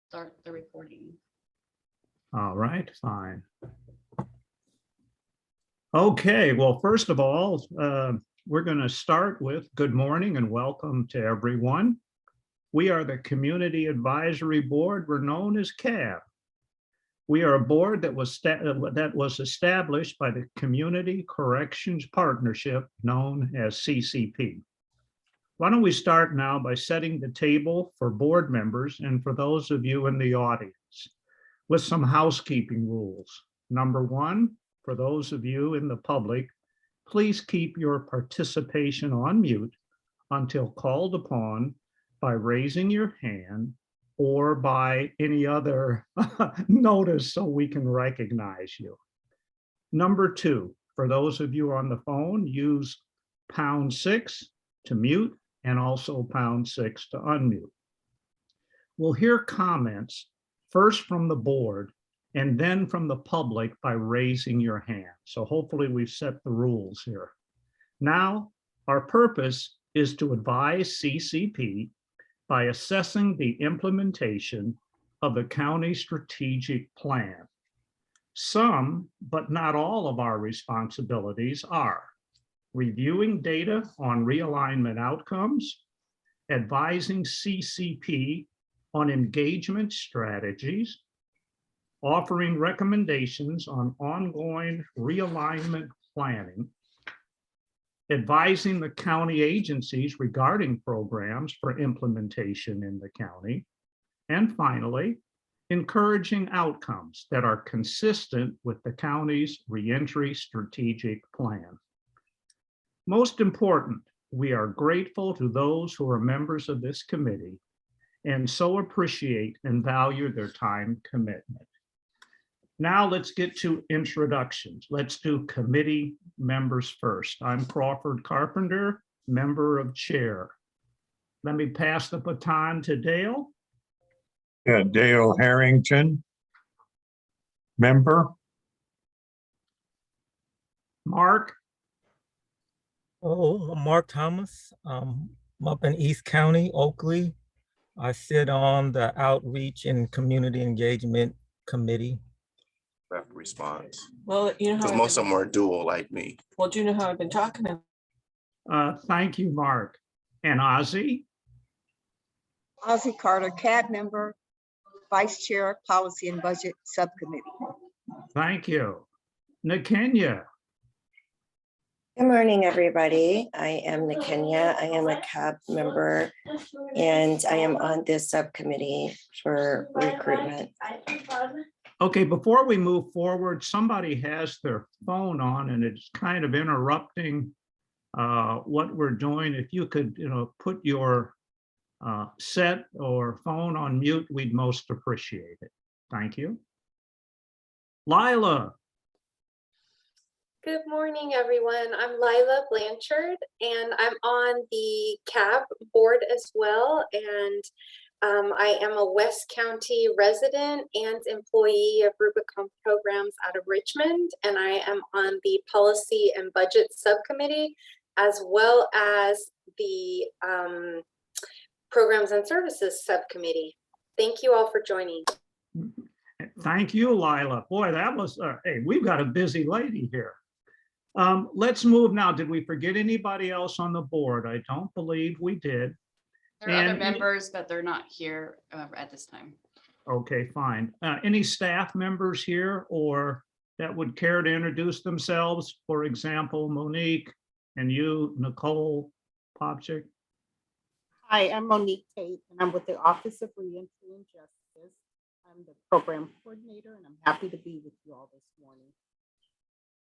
start the recording. All right, fine. Okay, well, first of all, we're going to start with good morning and welcome to everyone. We are the Community Advisory Board. We're known as CAB. We are a board that was established by the Community Corrections Partnership, known as CCP. Why don't we start now by setting the table for board members and for those of you in the audience with some housekeeping rules. Number one, for those of you in the public, please keep your participation on mute until called upon by raising your hand or by any other notice so we can recognize you. Number two, for those of you on the phone, use #6 to mute and also #6 to unmute. We'll hear comments first from the board and then from the public by raising your hand. So hopefully we've set the rules here. Now, our purpose is to advise CCP by assessing the implementation of the county strategic plan. Some, but not all of our responsibilities are reviewing data on realignment outcomes, advising CCP on engagement strategies, offering recommendations on ongoing realignment planning, advising the county agencies regarding programs for implementation in the county, and finally, encouraging outcomes that are consistent with the county's reentry strategic plan. Most important, we are grateful to those who are members of this committee and so appreciate and value their time commitment. Now let's get to introductions. Let's do committee members first. I'm Crawford Carpenter, member of chair. Let me pass the baton to Dale. Yeah, Dale Harrington, member. Mark. Oh, I'm Mark Thomas. I'm up in East County, Oakley. I sit on the Outreach and Community Engagement Committee. Rapid response. Well, you know how Because most of them are dual like me. well, do you know how I've been talking to Thank you, Mark. And Ozzy. Ozzy Carter, CAB member, Vice Chair, Policy and Budget Subcommittee. Thank you. Nikenya. Good morning, everybody. I am Nikenya. I am a CAB member, and I am on this subcommittee for recruitment. Okay, before we move forward, somebody has their phone on and it's kind of interrupting what we're doing. If you could, put your set or phone on mute, we'd most appreciate it. Thank you. Lila. Good morning, everyone. I'm Lila Blanchard, and I'm on the CAB board as well. And I am a West County resident and employee of Rubicon Programs out of Richmond. And I am on the Policy and Budget Subcommittee, as well as the Programs and Services Subcommittee. Thank you all for joining. Thank you, Lila. Boy, that was, hey, we've got a busy lady here. Let's move now. Did we forget anybody else on the board? I don't believe we did. There are other members, but they're not here at this time. Okay, fine. Any staff members here or that would care to introduce themselves? For example, Monique and you, Nicole Popchik. Hi, I'm Monique Tate, and I'm with the Office of Reentry and Justice. I'm the program coordinator, and I'm happy to be with you all this morning.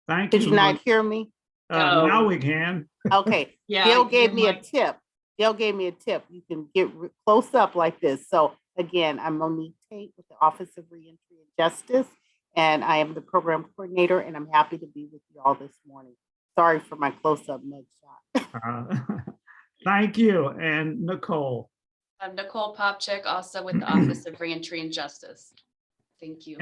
Thank you. Did you not hear me? Now we can. Okay. Yeah, Gail gave me a tip. Gail gave me a tip. You can get close up like this. So again, I'm Monique Tate with the Office of Reentry and Justice, and I am the program coordinator, and I'm happy to be with you all this morning. Sorry for my close-up mugshot. Thank you. And Nicole. I'm Nicole Popchik, also with the Office of Reentry and Justice. Thank you.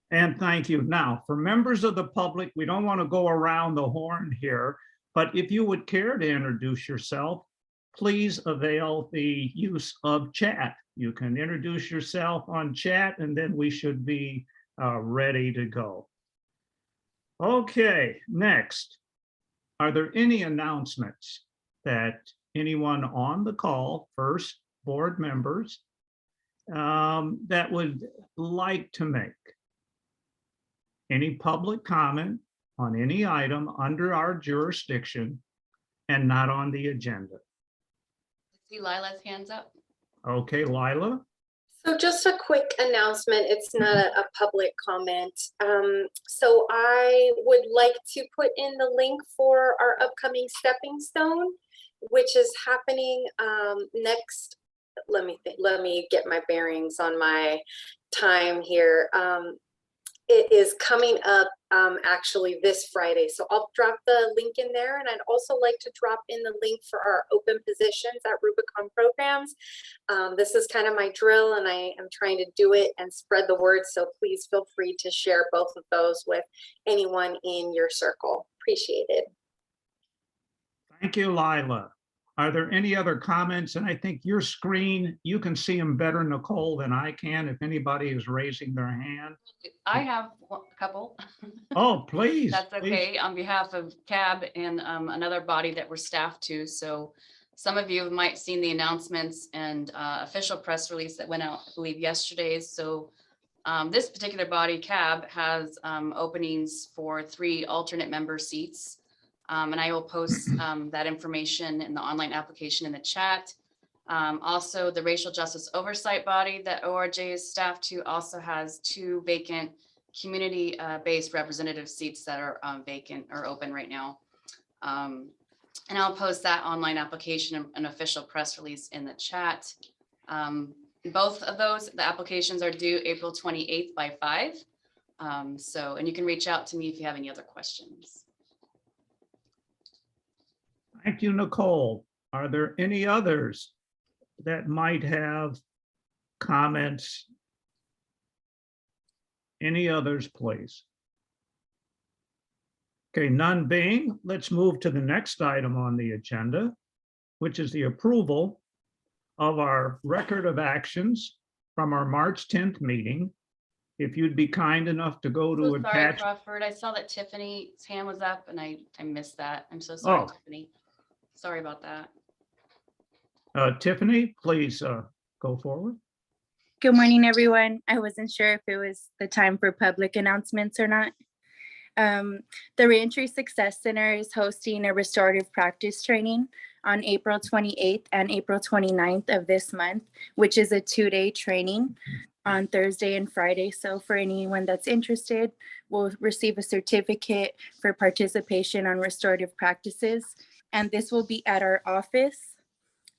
And thank you. Now, for members of the public, we don't want to go around the horn here, but if you would care to introduce yourself, please avail the use of chat. You can introduce yourself on chat and then we should be ready to go. Okay, next. Are there any announcements that anyone on the call, first board members, that would like to make? Any public comment on any item under our jurisdiction and not on the agenda? See Lila's hands up. Okay, Lila? So just a quick announcement. It's not a public comment. So I would like to put in the link for our upcoming Stepping Stone, which is happening next. Let me get my bearings on my time here. It is coming up actually this Friday. So I'll drop the link in there, and I'd also like to drop in the link for our open positions at Rubicon Programs. This is kind of my drill, and I am trying to do it and spread the word. So please feel free to share both of those with anyone in your circle. Appreciate it. Thank you, Lila. Are there any other comments? And I think your screen, you can see them better, Nicole, than I can if anybody is raising their hand. I have a couple. Oh, please. That's please. okay. On behalf of CAB and another body that we're staffed to. So some of you might seen the announcements and official press release that went out, I believe, yesterday. So this particular body, CAB, has openings for 3 alternate member seats. And I will post that information in the online application in the chat. Also, the Racial Justice Oversight body that ORJ is staffed to also has 2 vacant community-based representative seats that are vacant or open right now. And I'll post that online application and official press release in the chat. Both of those, the applications are due April 28th by 5. And you can reach out to me if you have any other questions. Thank you, Nicole. Are there any others that might have comments? Any others, please? Okay, none being, let's move to the next item on the agenda, which is the approval of our record of actions from our March 10th meeting. If you'd be kind enough to go to So sorry, attach. Crawford. I saw that Tiffany's hand was up and I missed that. I'm so sorry, Oh. Tiffany. Sorry about that. Tiffany, please go forward. Good morning, everyone. I wasn't sure if it was the time for public announcements or not. The Reentry Success Center is hosting a restorative practice training on April 28th and April 29th of this month, which is a 2-day training on Thursday and Friday. So for anyone that's interested, we'll receive a certificate for participation on restorative practices. And this will be at our office.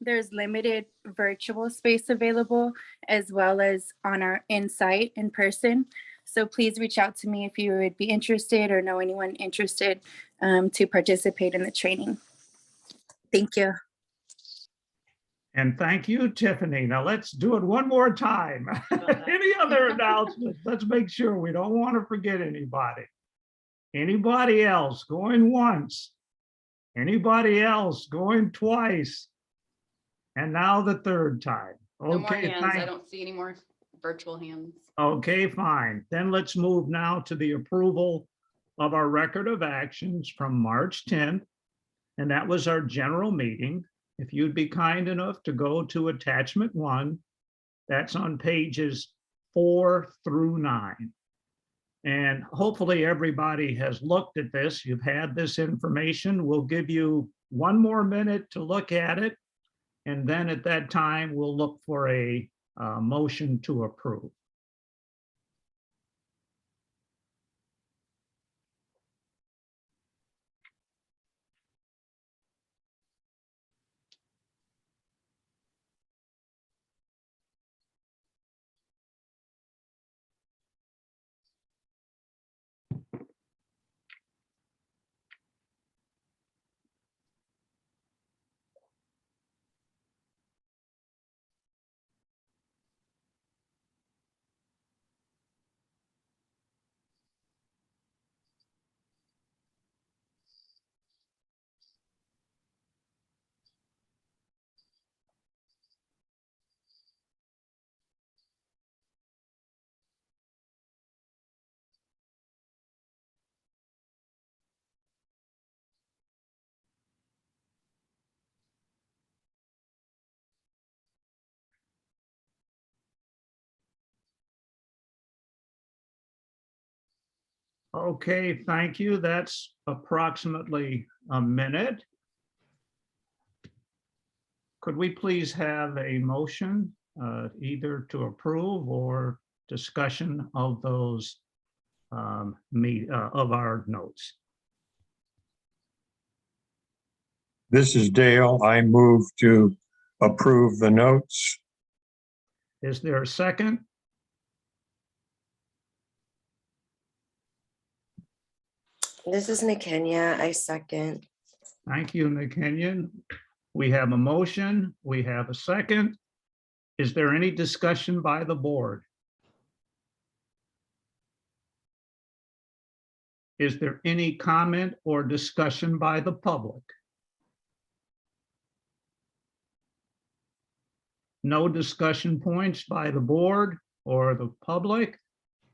There's limited virtual space available as well as on our in-site in person. So please reach out to me if you would be interested or know anyone interested to participate in the training. Thank you. And thank you, Tiffany. Now let's do it one more time. Any other announcements? Let's make sure we don't want to forget anybody. Anybody else going once? Anybody else going twice? And now the 3rd time. No more Okay, hands. I don't see any more virtual hands. okay, fine. Then let's move now to the approval of our record of actions from March 10th. And that was our general meeting. If you'd be kind enough to go to attachment 1, that's on pages 4 through 9. And hopefully everybody has looked at this. You've had this information. We'll give you 1 more minute to look at it. And then at that time, we'll look for a motion to approve. Okay, thank you. That's approximately a minute. Could we please have a motion either to approve or discussion of those of our notes? This is Dale. I move to approve the notes. Is there a second? This is Nicole. I second. Thank you, Nicole. We have a motion. We have a second. Is there any discussion by the board? Is there any comment or discussion by the public? No discussion points by the board or the public?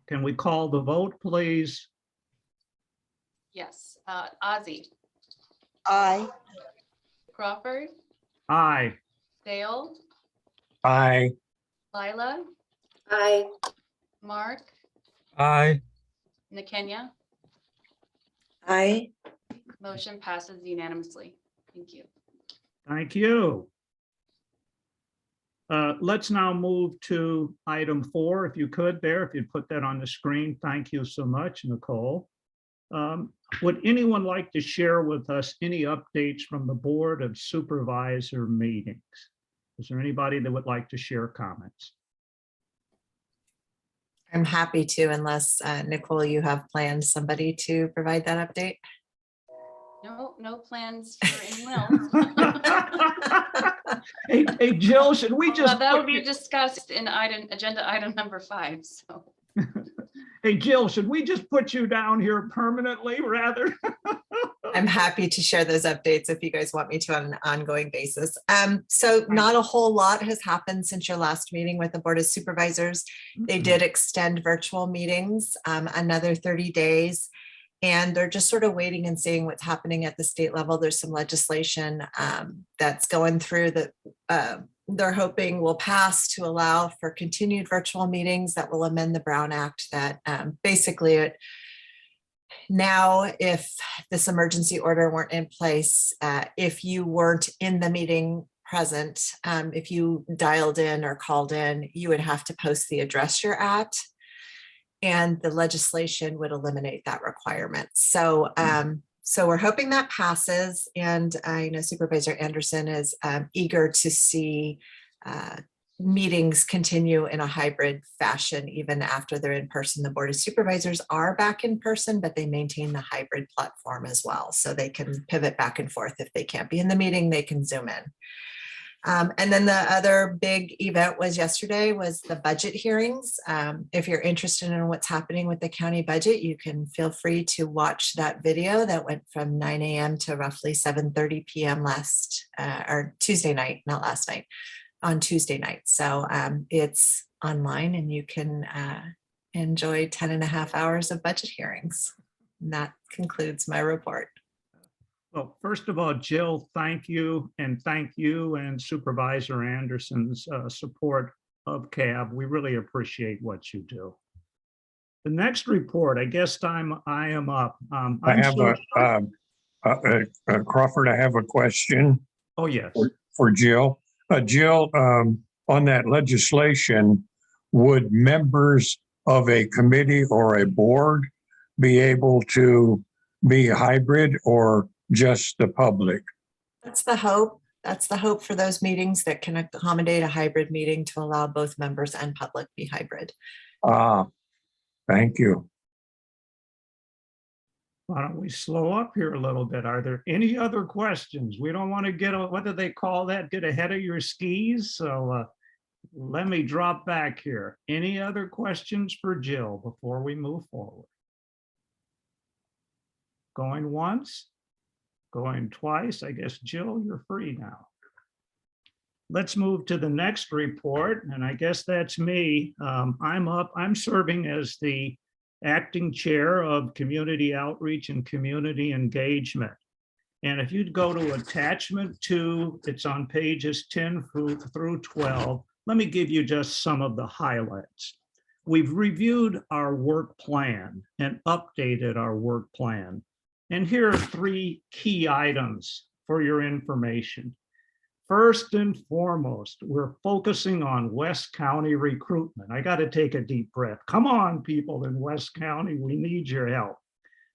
Can we call the vote, please? Yes, Ozzy, Aye. Crawford, Aye. Dale, Aye. Lila, Aye. Mark, Aye. Nakenya. Aye. Motion passes unanimously. Thank you. Thank you. Let's now move to item 4, if you could there, if you'd put that on the screen. Thank you so much, Nicole. Would anyone like to share with us any updates from the Board of Supervisor meetings? Is there anybody that would like to share comments? I'm happy to, unless Nicole, you have planned somebody to provide that update. No plans for anyone else. Hey, Jill, should we just? Well, that will be discussed in agenda item number 5. So. Hey, Jill, should we just put you down here permanently rather? I'm happy to share those updates if you guys want me to on an ongoing basis. So not a whole lot has happened since your last meeting with the Board of Supervisors. They did extend virtual meetings another 30 days. And they're just sort of waiting and seeing what's happening at the state level. There's some legislation that's going through that they're hoping will pass to allow for continued virtual meetings that will amend the Brown Act that basically now, if this emergency order weren't in place, if you weren't in the meeting present, if you dialed in or called in, you would have to post the address you're at. And the legislation would eliminate that requirement. So, so we're hoping that passes. And I know Supervisor Anderson is eager to see meetings continue in a hybrid fashion, even after they're in person. The Board of Supervisors are back in person, but they maintain the hybrid platform as well. So they can pivot back and forth. If they can't be in the meeting, they can Zoom in. And then the other big event was yesterday was the budget hearings. If you're interested in what's happening with the county budget, you can feel free to watch that video that went from 9 a.m. to roughly 7:30 p.m. or Tuesday night, not last night, on Tuesday night. So it's online and you can enjoy 10.5 hours of budget hearings. And that concludes my report. Well, first of all, Jill, thank you. And thank you and Supervisor Anderson's support of CAB. We really appreciate what you do. The next report, I guess I am up. Crawford, I have a question. Oh, yes. For Jill. Jill, on that legislation, would members of a committee or a board be able to be hybrid or just the public? That's the hope. That's the hope for those meetings that can accommodate a hybrid meeting to allow both members and public be hybrid. Thank you. Why don't we slow up here a little bit? Are there any other questions? We don't want to get, what do they call that? Get ahead of your skis. So let me drop back here. Any other questions for Jill before we move forward? Going once? Going twice? I guess, Jill, you're free now. Let's move to the next report, and I guess that's me. I'm up. I'm serving as the acting chair of Community Outreach and Community Engagement. And if you'd go to attachment 2, it's on pages 10 through 12. Let me give you just some of the highlights. We've reviewed our work plan and updated our work plan. And here are 3 key items for your information. First and foremost, we're focusing on West County recruitment. I got to take a deep breath. Come on, people in West County, we need your help.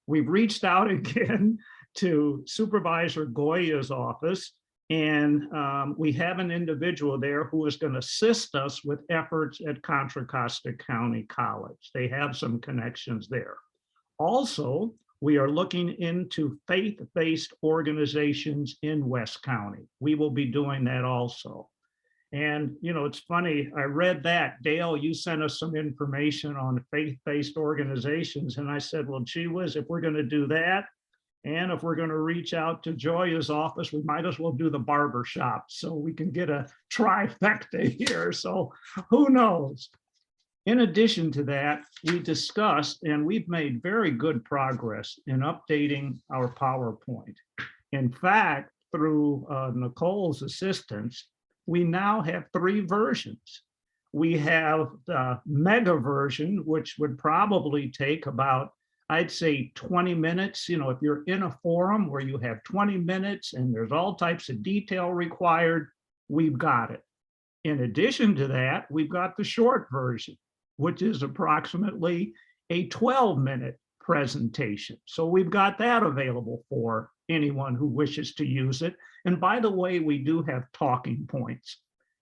We've reached out again to Supervisor Goya's office, and we have an individual there who is going to assist us with efforts at Contra Costa County College. They have some connections there. Also, we are looking into faith-based organizations in West County. We will be doing that also. And, you know, it's funny, I read that, Dale, you sent us some information on faith-based organizations. And I said, well, gee whiz, if we're going to do that, and if we're going to reach out to Joya's office, we might as well do the barber shop so we can get a trifecta here. So who knows? In addition to that, we discussed and we've made very good progress in updating our PowerPoint. In fact, through Nicole's assistance, we now have 3 versions. We have the mega version, which would probably take about, I'd say 20 minutes. You know, if you're in a forum where you have 20 minutes and there's all types of detail required, we've got it. In addition to that, we've got the short version, which is approximately a 12-minute presentation. So we've got that available for anyone who wishes to use it. And by the way, we do have talking points.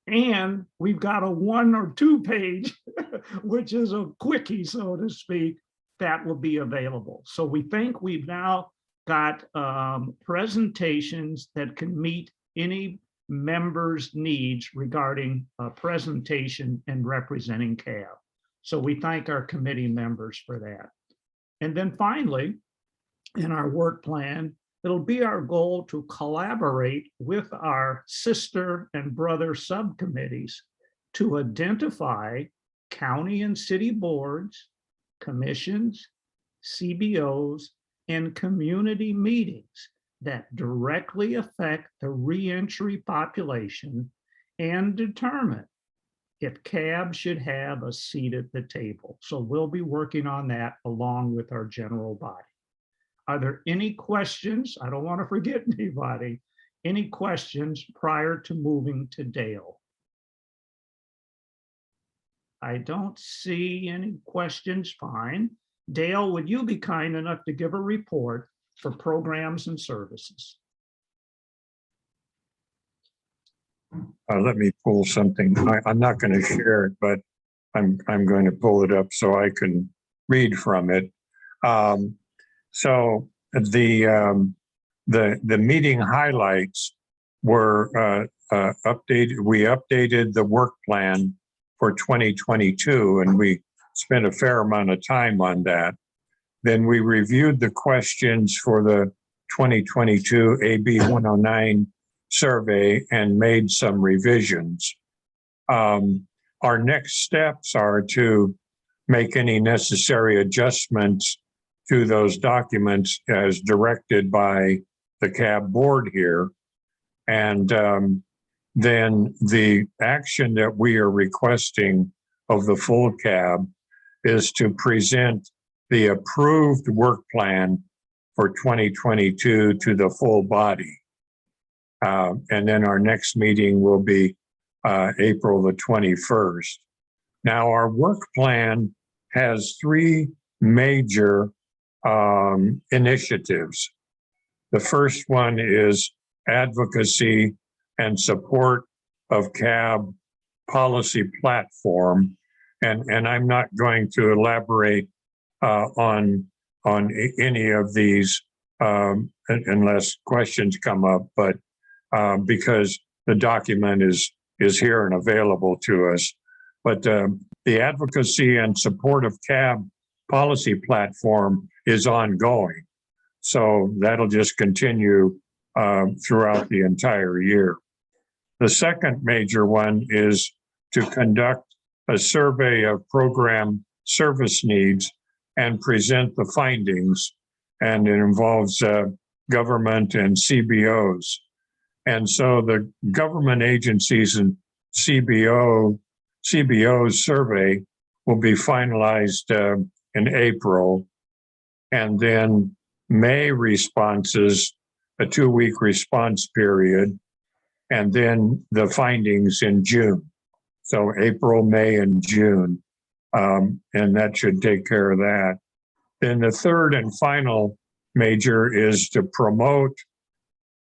And we've got a 1 or 2 page, which is a quickie, so to speak, that will be available. So we think we've now got presentations that can meet any member's needs regarding a presentation and representing CAB. So we thank our committee members for that. And then finally, in our work plan, it'll be our goal to collaborate with our sister and brother subcommittees to identify county and city boards, commissions, CBOs, and community meetings that directly affect the reentry population and determine if CAB should have a seat at the table. So we'll be working on that along with our general body. Are there any questions? I don't want to forget anybody. Any questions prior to moving to Dale? I don't see any questions. Fine. Dale, would you be kind enough to give a report for programs and services? Let me pull something. I'm not going to share it, but I'm going to pull it up so I can read from it. So the meeting highlights were updated. We updated the work plan for 2022, and we spent a fair amount of time on that. Then we reviewed the questions for the 2022 AB 109 survey and made some revisions. Our next steps are to make any necessary adjustments to those documents as directed by the CAB board here. And then the action that we are requesting of the full CAB is to present the approved work plan for 2022 to the full body. And then our next meeting will be April the 21st. Now, our work plan has 3 major initiatives. The first one is advocacy and support of CAB policy platform. And I'm not going to elaborate on any of these unless questions come up, but because the document is here and available to us. But the advocacy and support of CAB policy platform is ongoing. So that'll just continue throughout the entire year. The second major one is to conduct a survey of program service needs and present the findings. And it involves government and CBOs. And so the government agencies and CBOs survey will be finalized in April. And then May responses, a 2-week response period, and then the findings in June. So April, May, and June. And that should take care of that. Then the third and final major is to promote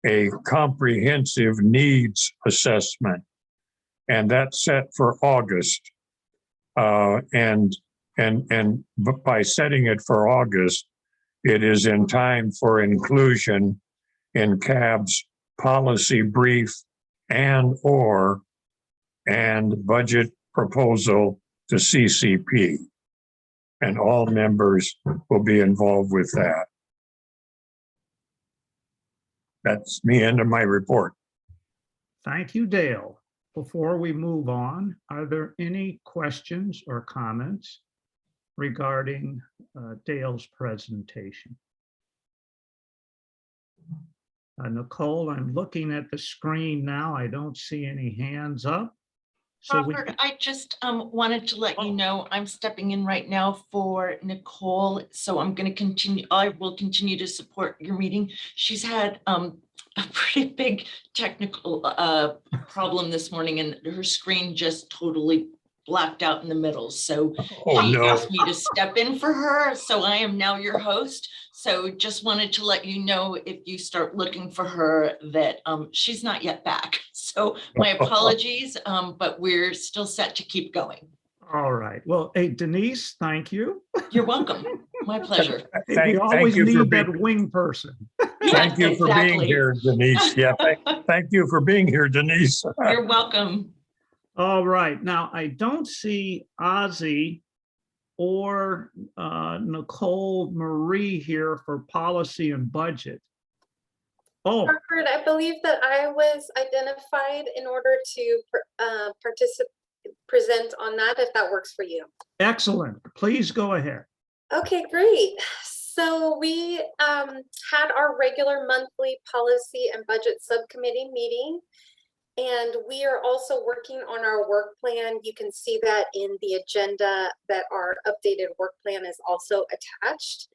a comprehensive needs assessment. And that's set for August. And by setting it for August, it is in time for inclusion in CAB's policy brief and budget proposal to CCP. And all members will be involved with that. That's the end of my report. Thank you, Dale. Before we move on, are there any questions or comments regarding Dale's presentation? Nicole, I'm looking at the screen now. I don't see any hands up. So Robert, I just wanted to let you know I'm stepping in right now for Nicole. So I'm going to continue. I will continue to support your meeting. She's had a pretty big technical problem this morning, and her screen just totally blacked out in the middle. So she asked me to step in for her. So I am now your host. So just wanted to let you know, if you start looking for her, that she's not yet back. So my apologies, but we're still set to keep going. All right. Well, hey, Denise, thank you. You're welcome. My pleasure. We always need that wing person. Thank you for being here, Denise. Yeah, thank you for being here, Denise. You're welcome. All right. Now, I don't see Ozzy or Nicole Marie here for policy and budget. Oh, Robert, I believe that I was identified in order to present on that, if that works for you. excellent. Please go ahead. Okay, great. So we had our regular monthly policy and budget subcommittee meeting, and we are also working on our work plan. You can see that in the agenda that our updated work plan is also attached.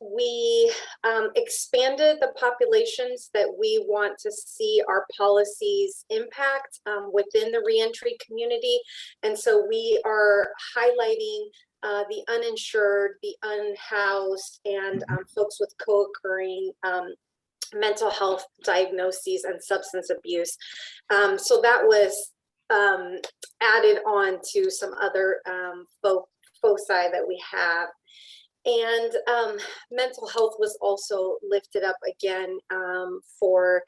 We expanded the populations that we want to see our policies impact within the reentry community. And so we are highlighting the uninsured, the unhoused, and folks with co-occurring mental health diagnoses and substance abuse. So that was added on to some other foci that we have. And mental health was also lifted up again for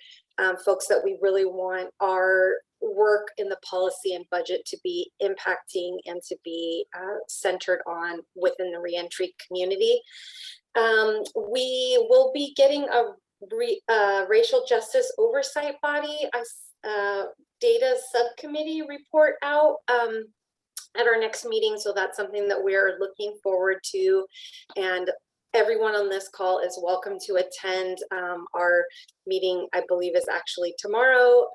folks that we really want our work in the policy and budget to be impacting and to be centered on within the reentry community. We will be getting a racial justice oversight body data subcommittee report out at our next meeting. So that's something that we're looking forward to. And everyone on this call is welcome to attend. Our meeting, I believe, is actually tomorrow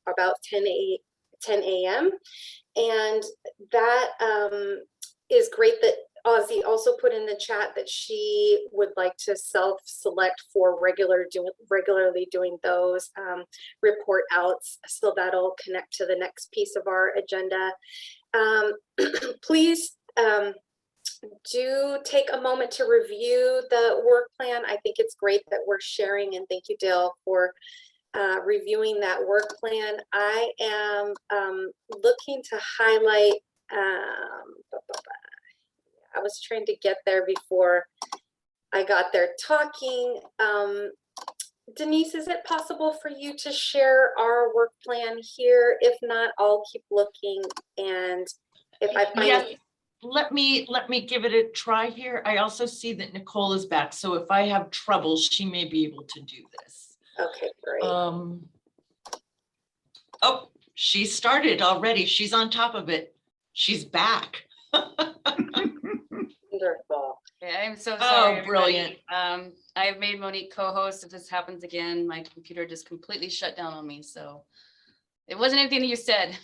about 10 a.m. And that is great that Ozzy also put in the chat that she would like to self-select for regularly doing those report outs. So that'll connect to the next piece of our agenda. Please do take a moment to review the work plan. I think it's great that we're sharing, and thank you, Dale, for reviewing that work plan. I am looking to highlight, I was trying to get there before I got there talking. Denise, is it possible for you to share our work plan here? If not, I'll keep looking, and if I find yes, let me give it a try here. I also see that Nicole is back, so if I have trouble, she may be able to do this. Okay, great. Oh, she started already. She's on top of it. She's back. Wonderful. Yeah, I'm so sorry. Oh, brilliant. I have made Monique co-host. If this happens again, my computer just completely shut down on me. So it wasn't anything that you said.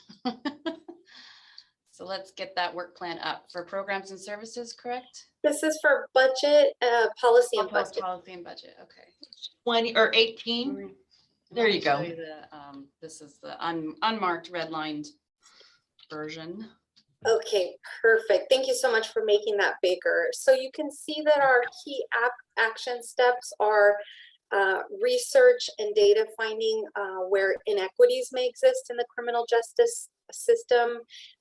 So let's get that work plan up for programs and services, correct? This is for budget, policy and budget. Policy and budget, okay. 20 or 18. There you go. Let me show you this is the unmarked redlined version. Okay, perfect. Thank you so much for making that bigger. So you can see that our key action steps are research and data finding where inequities may exist in the criminal justice system.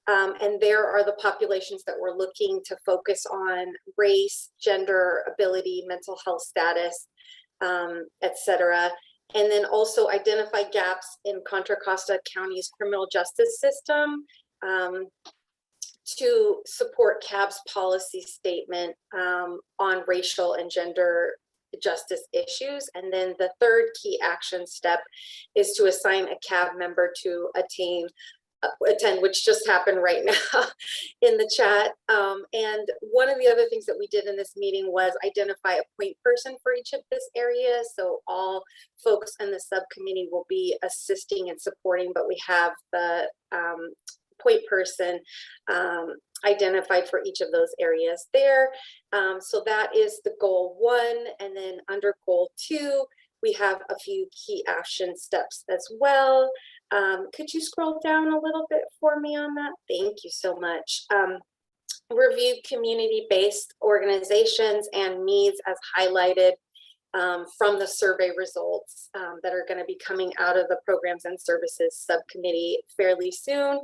And there are the populations that we're looking to focus on: race, gender, ability, mental health status, etc. And then also identify gaps in Contra Costa County's criminal justice system to support CAB's policy statement on racial and gender justice issues. And then the third key action step is to assign a CAB member to attend, which just happened right now in the chat. And one of the other things that we did in this meeting was identify a point person for each of this area. So all folks in the subcommittee will be assisting and supporting, but we have the point person identified for each of those areas there. So that is the goal 1. And then under goal 2, we have a few key action steps as well. Could you scroll down a little bit for me on that? Thank you so much. Review community-based organizations and needs as highlighted from the survey results that are going to be coming out of the Programs and Services Subcommittee fairly soon.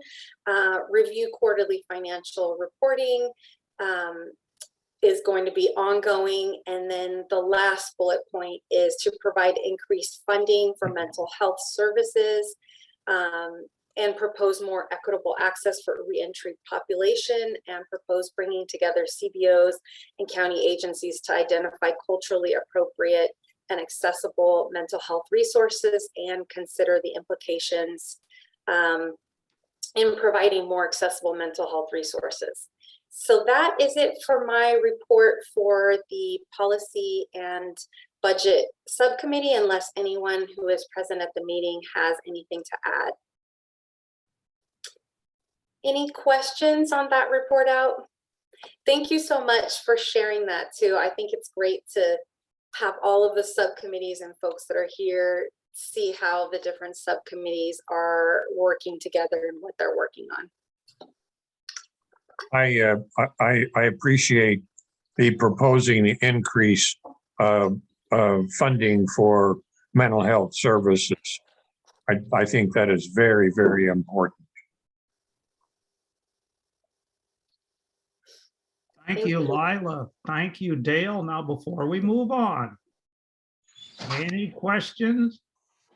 Review quarterly financial reporting is going to be ongoing. And then the last bullet point is to provide increased funding for mental health services and propose more equitable access for reentry population, and propose bringing together CBOs and county agencies to identify culturally appropriate and accessible mental health resources and consider the implications in providing more accessible mental health resources. So that is it for my report for the policy and budget subcommittee, unless anyone who is present at the meeting has anything to add. Any questions on that report out? Thank you so much for sharing that too. I think it's great to have all of the subcommittees and folks that are here see how the different subcommittees are working together and what they're working on. I appreciate the proposing the increase of funding for mental health services. I think that is very, very important. Thank you, Lila. Thank you, Dale. Now, before we move on, any questions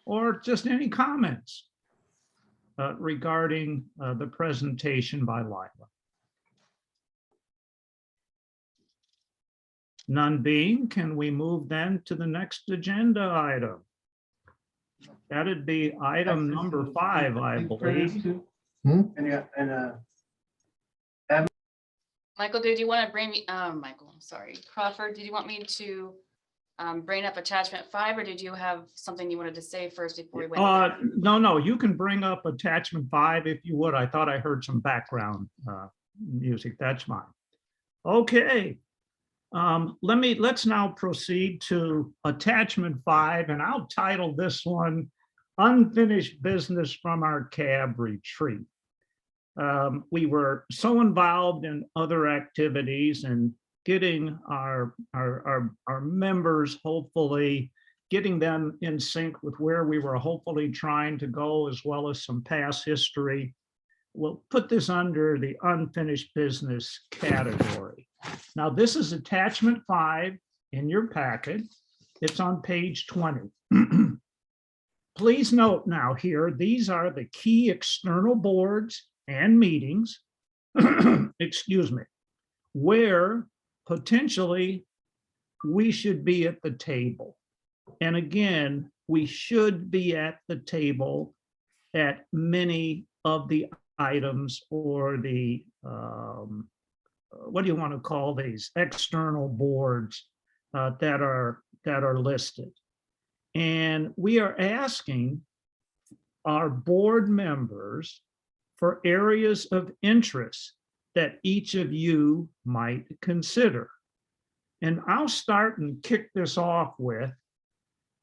or just any comments regarding the presentation by Lila? None being, can we move then to the next agenda item? That'd be item number 5, I believe. Michael, did you want to bring me, Michael, I'm sorry, Crawford, did you want me to bring up attachment 5, or did you have something you wanted to say first before we went there? No, you can bring up attachment 5 if you would. I thought I heard some background music. That's fine. Okay. Let's now proceed to attachment 5, and I'll title this one Unfinished Business from Our Cab Retreat. We were so involved in other activities and getting our members, hopefully getting them in sync with where we were hopefully trying to go, as well as some past history. We'll put this under the unfinished business category. Now, this is attachment 5 in your packet. It's on page 20. Please note now here, these are the key external boards and meetings, excuse me, where potentially we should be at the table. And again, we should be at the table at many of the items, or the, what do you want to call these, external boards that are listed. And we are asking our board members for areas of interest that each of you might consider. And I'll start and kick this off with,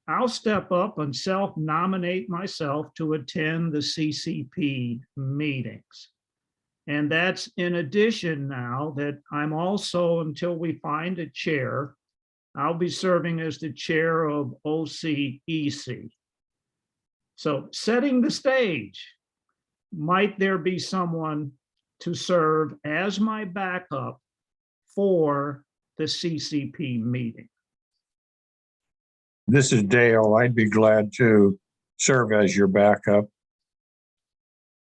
I'll step up and self-nominate myself to attend the CCP meetings. And that's in addition now that I'm also, until we find a chair, I'll be serving as the chair of OCEC. So setting the stage, might there be someone to serve as my backup for the CCP meeting? This is Dale. I'd be glad to serve as your backup.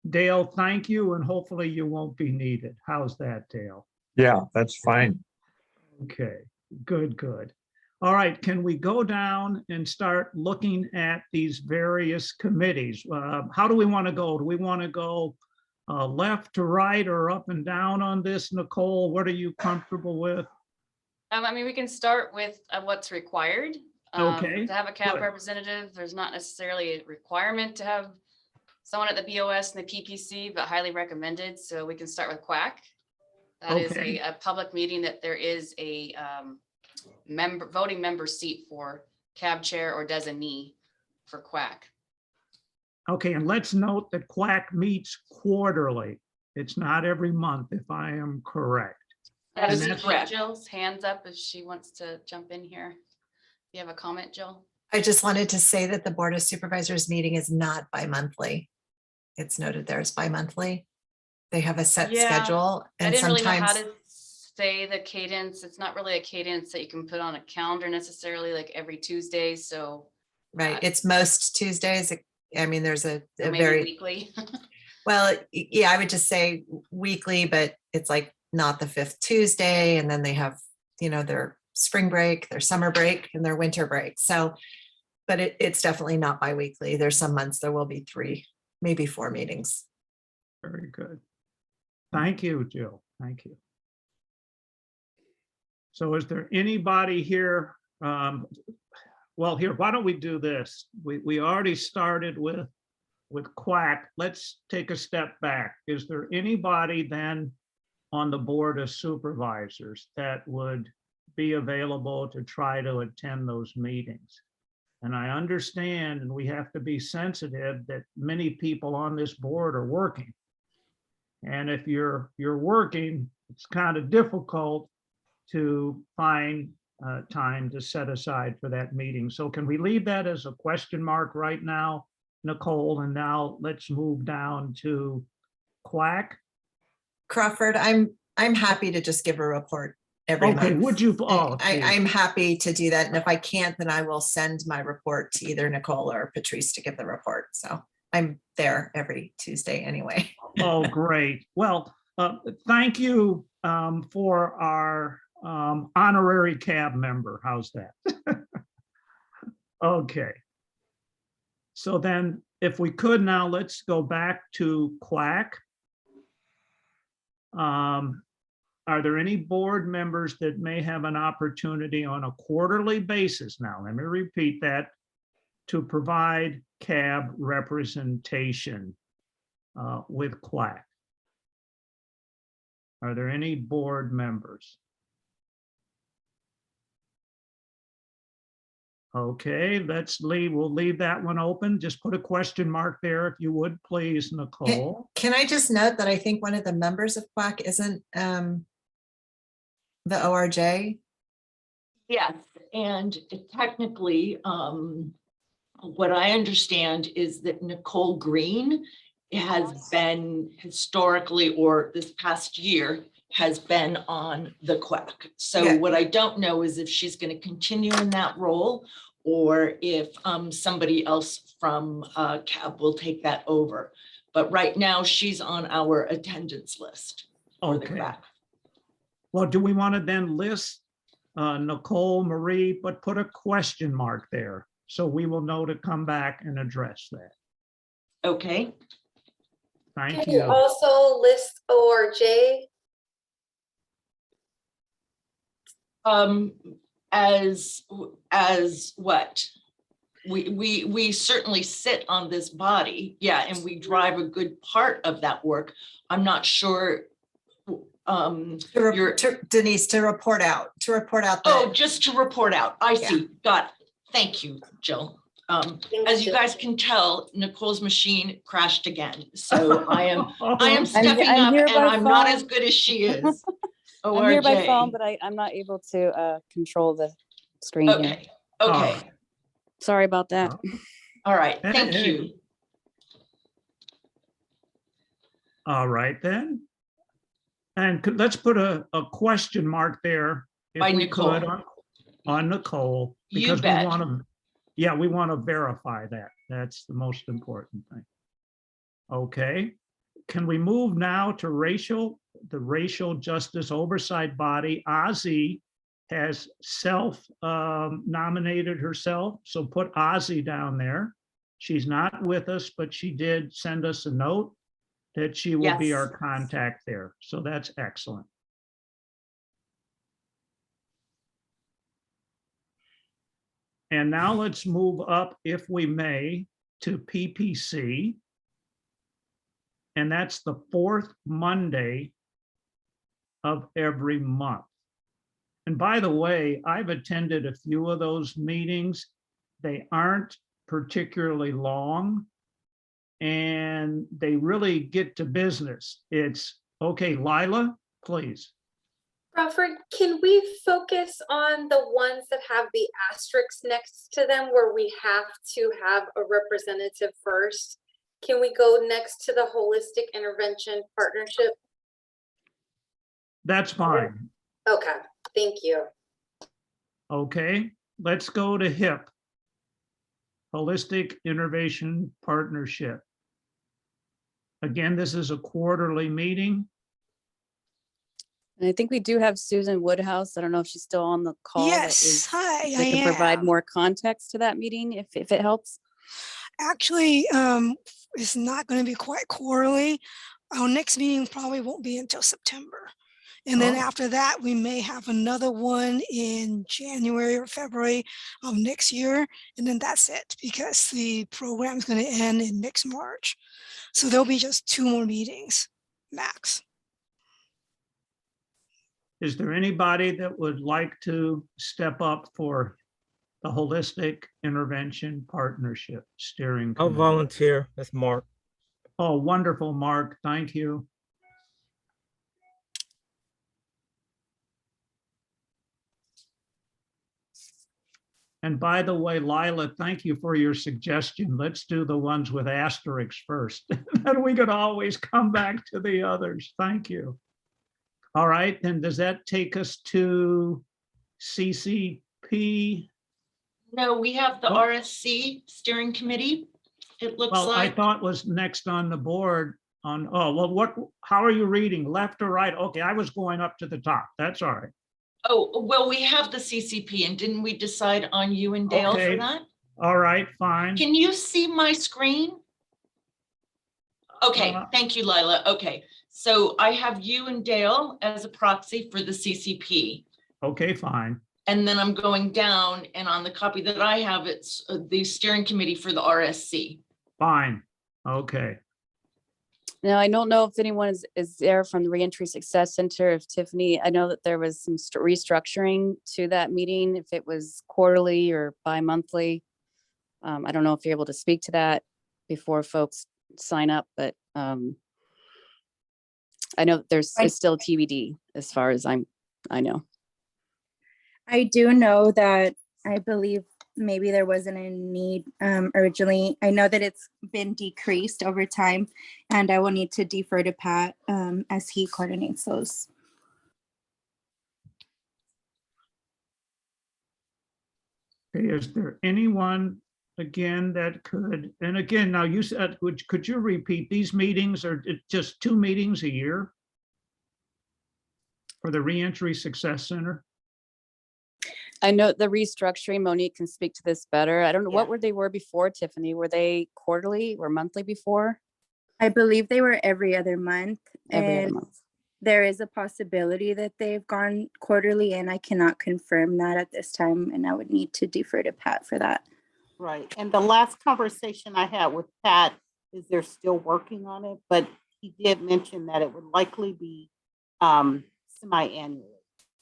Dale, thank you, and hopefully you won't be needed. How's that, Dale? Yeah, that's fine. Okay, good, good. All right, can we go down and start looking at these various committees? How do we want to go? Do we want to go left to right or up and down on this, Nicole? What are you comfortable with? I mean, we can start with what's required. Okay, To have a CAB good. representative, there's not necessarily a requirement to have someone at the BOS and the PPC, but highly recommended. So we can start with QUAC. That is Okay. a public meeting that there is a voting member seat for CAB chair or designee for QUAC. Okay, and let's note that QUAC meets quarterly. It's not every month, if I am correct. That is And that's- correct. Jill's hands up if she wants to jump in here. You have a comment, Jill? I just wanted to say that the Board of Supervisors meeting is not bi-monthly. It's noted there as bi-monthly. They have a set Yeah, schedule I and didn't really know how sometimes, to say the cadence. It's not really a cadence that you can put on a calendar necessarily, like every Tuesday. So right, it's most Tuesdays. I mean, there's a or maybe very, weekly. well, yeah, I would just say weekly, but it's like not the fifth Tuesday. And then they have, their spring break, their summer break, and their winter break. So, but it's definitely not bi-weekly. There's some months there will be 3, maybe 4 meetings. Very good. Thank you, Jill. Thank you. So is there anybody here? Well, here, why don't we do this? We already started with QUAC. Let's take a step back. Is there anybody then on the Board of Supervisors that would be available to try to attend those meetings? And I understand, and we have to be sensitive that many people on this board are working. And if you're working, it's kind of difficult to find time to set aside for that meeting. So can we leave that as a question mark right now, Nicole? And now let's move down to QUAC. Crawford, I'm happy to just give a report every Okay, month. would you? Oh, I'm happy to do that. And if I can't, then I will send my report to either Nicole or Patrice to give the report. So I'm there every Tuesday anyway. Oh, great. Well, thank you for our honorary cab member. How's that? Okay. So then if we could now, let's go back to QUAC. Are there any board members that may have an opportunity on a quarterly basis now? Let me repeat that, to provide CAB representation with QUAC. Are there any board members? Okay, we'll leave that one open. Just put a question mark there if you would, please, Nicole. Can I just note that I think one of the members of QUAC isn't the ORJ? Yes, and technically, what I understand is that Nicole Green has been historically, or this past year, has been on the QUAC. So Yeah. what I don't know is if she's going to continue in that role or if somebody else from CAB will take that over. But right now she's on our attendance list for the Okay. QUAC. Well, do we want to then list Nicole, Marie, but put a question mark there so we will know to come back and address that. Okay. Thank Can you you. also list ORJ? As what? we certainly sit on this body, yeah, and we drive a good part of that work. I'm not sure. Denise, to report out. Oh, just to report out. I see. Got it. Thank you, Jill. As you guys can tell, Nicole's machine crashed again. So I am stepping up and I'm not as good as she is. I'm here by phone, but I'm not able to control the screen here. Okay. Okay. Sorry about that. All right. Thank you. All right then. And let's put a question mark there. If By we Nicole. could, on Nicole, You because bet. we want to verify that. That's the most important thing. Okay. Can we move now to the Racial Justice Oversight Body? Ozzy has nominated herself. So put Ozzy down there. She's not with us, but she did send us a note that she will be our contact there. So that's excellent. And now let's move up, if we may, to PPC. And that's the fourth Monday of every month. And by the way, I've attended a few of those meetings. They aren't particularly long, and they really get to business. It's okay, Lila, please. Crawford, can we focus on the ones that have the asterisks next to them where we have to have a representative first? Can we go next to the Holistic Intervention Partnership? That's fine. Okay, thank you. Okay, let's go to HIP, Holistic Innovation Partnership. Again, this is a quarterly meeting. And I think we do have Susan Woodhouse. I don't know if she's still on the call. Yes, hi, They can provide more context to that meeting if it helps. Actually, it's not going to be quite quarterly. Our next meeting probably won't be until September. And then after that, we may have another one in January or February of next year. And then that's it, because the program is going to end in next March. So there'll be just 2 more meetings, max. Is there anybody that would like to step up for the Holistic Intervention Partnership Steering I'll Committee? volunteer. That's Mark. Oh, wonderful, Mark. Thank you. And by the way, Lila, thank you for your suggestion. Let's do the ones with asterisks first. And we could always come back to the others. Thank you. All right, then does that take us to CCP? No, we have the RSC Steering Committee. It looks Well, like. I thought was next on the board on, how are you reading, left or right? Okay, I was going up to the top. That's all right. Oh, well, we have the CCP, and didn't we decide on you and Dale Okay. for that? All right, fine. Can you see my screen? Okay, thank you, Lila. Okay, so I have you and Dale as a proxy for the CCP. Okay, fine. And then I'm going down, and on the copy that I have, it's the steering committee for the RSC. Fine. Okay. Now, I don't know if anyone is there from the Reentry Success Center. If Tiffany, I know that there was some restructuring to that meeting, if it was quarterly or bi-monthly. I don't know if you're able to speak to that before folks sign up, but I know that it's still TBD as far as I know. I do know that I believe maybe there wasn't a need originally. I know that it's been decreased over time, and I will need to defer to Pat as he coordinates those. Okay, is there anyone again that could, and again, now you said, could you repeat, these meetings are just 2 meetings a year for the Reentry Success Center? I know the restructuring, Monique can speak to this better. I don't know, what they were before, Tiffany? Were they quarterly or monthly before? I believe they were every other month. Every other month. There is a possibility that they've gone quarterly, and I cannot confirm that at this time, and I would need to defer to Pat for that. Right. And the last conversation I had with Pat is they're still working on it, but he did mention that it would likely be semi-annually.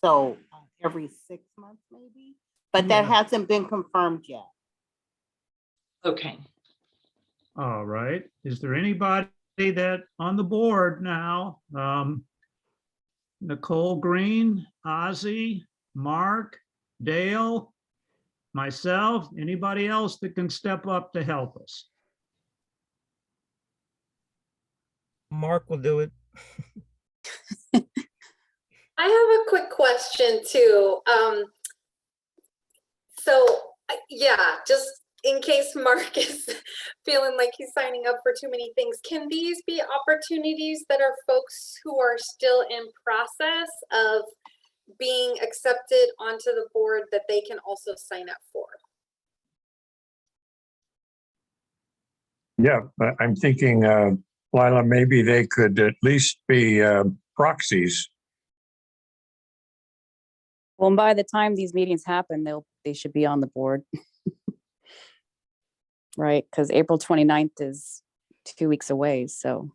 So every 6 months maybe, but that Yeah. hasn't been confirmed yet. Okay. All right. Is there anybody that on the board now? Nicole Green, Ozzy, Mark, Dale, myself, anybody else that can step up to help us? Mark will do it. I have a quick question too. Yeah, just in case Mark is feeling like he's signing up for too many things, can these be opportunities that are folks who are still in process of being accepted onto the board that they can also sign up for? Yeah, but I'm thinking, Lila, maybe they could at least be proxies. Well, and by the time these meetings happen, they should be on the board. Right, because April 29th is 2 weeks away, so.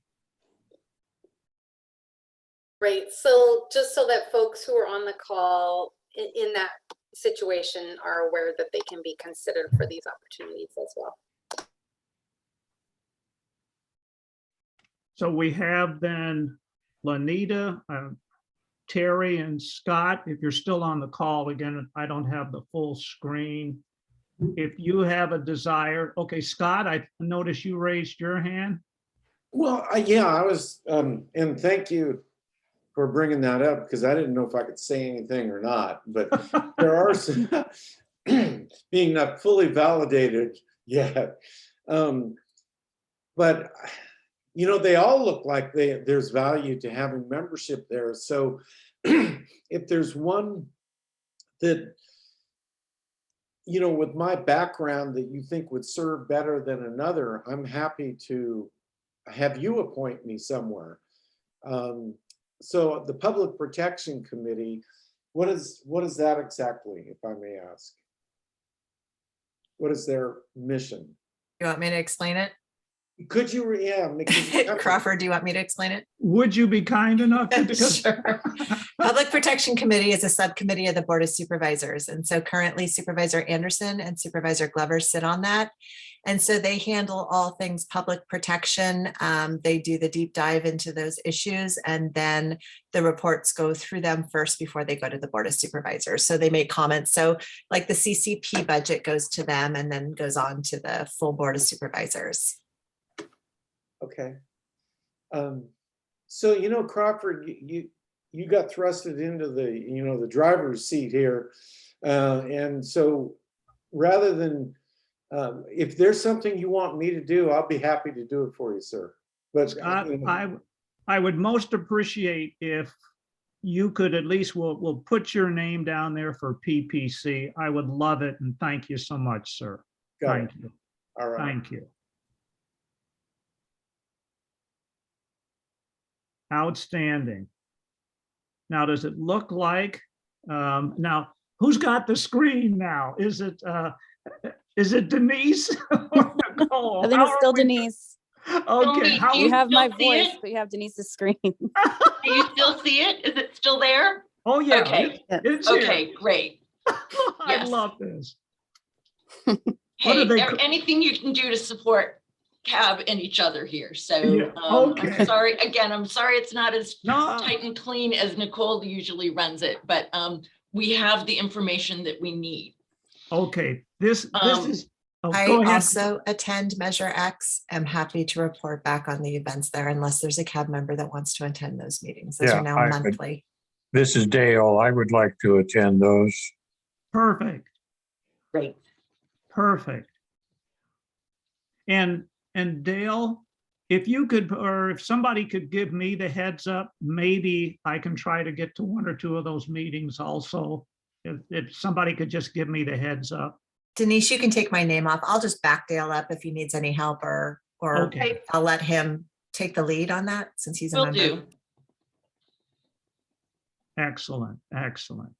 Right, so just so that folks who are on the call in that situation are aware that they can be considered for these opportunities as well. So we have then Lanita, Terry and Scott, if you're still on the call, again, I don't have the full screen. If you have a desire, okay, Scott, I noticed you raised your hand. Well, yeah, I was, and thank you for bringing that up because I didn't know if I could say anything or not, but there are some being not fully validated yet. But, you know, they all look like there's value to having membership there. So if there's one that, you know, with my background that you think would serve better than another, I'm happy to have you appoint me somewhere. So the Public Protection Committee, what is that exactly, if I may ask? What is their mission? You want me to explain it? Could you, Crawford, do you want me to explain it? Would you be kind enough to? Sure. Public Protection Committee is a subcommittee of the Board of Supervisors. And so currently Supervisor Anderson and Supervisor Glover sit on that. And so they handle all things public protection. They do the deep dive into those issues, and then the reports go through them first before they go to the Board of Supervisors. So they make comments. So like the CCP budget goes to them and then goes on to the full Board of Supervisors. Okay. So, you know, Crawford, you got thrusted into the, you know, the driver's seat here. And so rather than, if there's something you want me to do, I'll be happy to do it for you, sir. But I would most appreciate if you could at least, we'll put your name down there for PPC. I would love it. And thank you so much, sir. Thank you. All right. Thank you. Outstanding. Now, does it look like, now, who's got the screen now? Is it Denise or Nicole? I think it's still Denise. Okay. How You have my voice, it? but you have Denise's screen. Do you still see it? Is it still there? Oh, yeah. Okay. It's Okay, here. great. I Yes. love this. Hey, anything you can do to support CAB and each other here. So Yeah, okay. I'm sorry, again, I'm sorry it's not as No. tight and clean as Nicole usually runs it, but we have the information that we need. Okay, this is. Oh, I go ahead. also attend Measure X. I'm happy to report back on the events there unless there's a CAB member that wants to attend those meetings. Those are now monthly. This is Dale. I would like to attend those. Perfect. Great. Perfect. And Dale, if you could, or if somebody could give me the heads up, maybe I can try to get to one or two of those meetings also. If somebody could just give me the heads up. Denise, you can take my name off. I'll just back Dale up if he needs any help, or Okay. I'll let him take the lead on that since he's a member. Do. Excellent, excellent.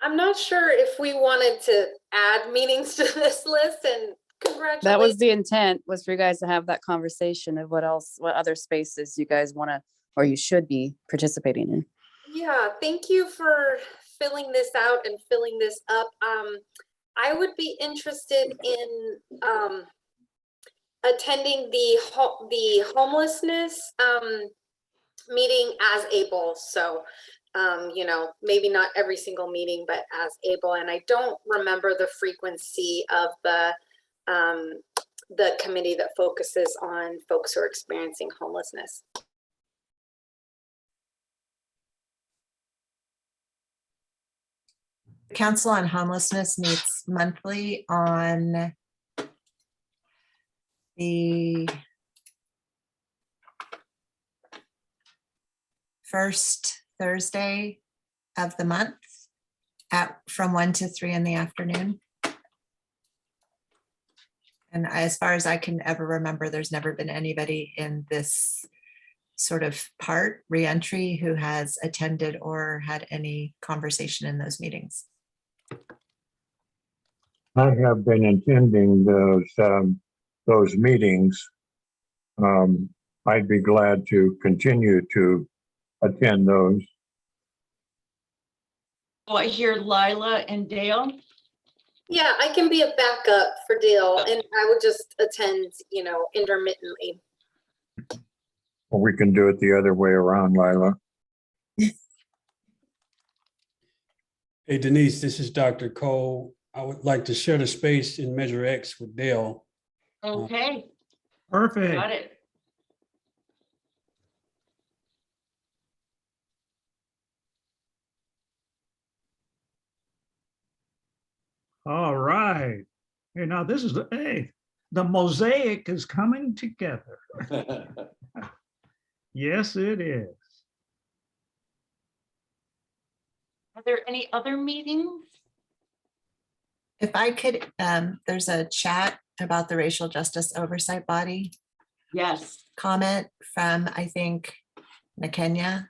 I'm not sure if we wanted to add meetings to this list and Congratulations. That was the intent, was for you guys to have that conversation of what else, what other spaces you guys want to, or you should be participating in. Yeah, thank you for filling this out and filling this up. I would be interested in attending the homelessness meeting as able. So, you know, maybe not every single meeting, but as able. And I don't remember the frequency of the committee that focuses on folks who are experiencing homelessness. Council on Homelessness meets monthly on the first Thursday of the month from 1 to 3 in the afternoon. And as far as I can ever remember, there's never been anybody in this sort of part, reentry, who has attended or had any conversation in those meetings. I have been attending those meetings. I'd be glad to continue to attend those. Oh, I hear Lila and Dale. Yeah, I can be a backup for Dale, and I would just attend, you know, intermittently. Or we can do it the other way around, Lila. Hey Denise, this is Dr. Cole. I would like to share the space in Measure X with Dale. Okay, Perfect. got it. All right. Hey, now this is the mosaic is coming together. Yes, it is. Are there any other meetings? If I could, there's a chat about the Racial Justice Oversight Body. Yes. Comment from, I think, Nicole.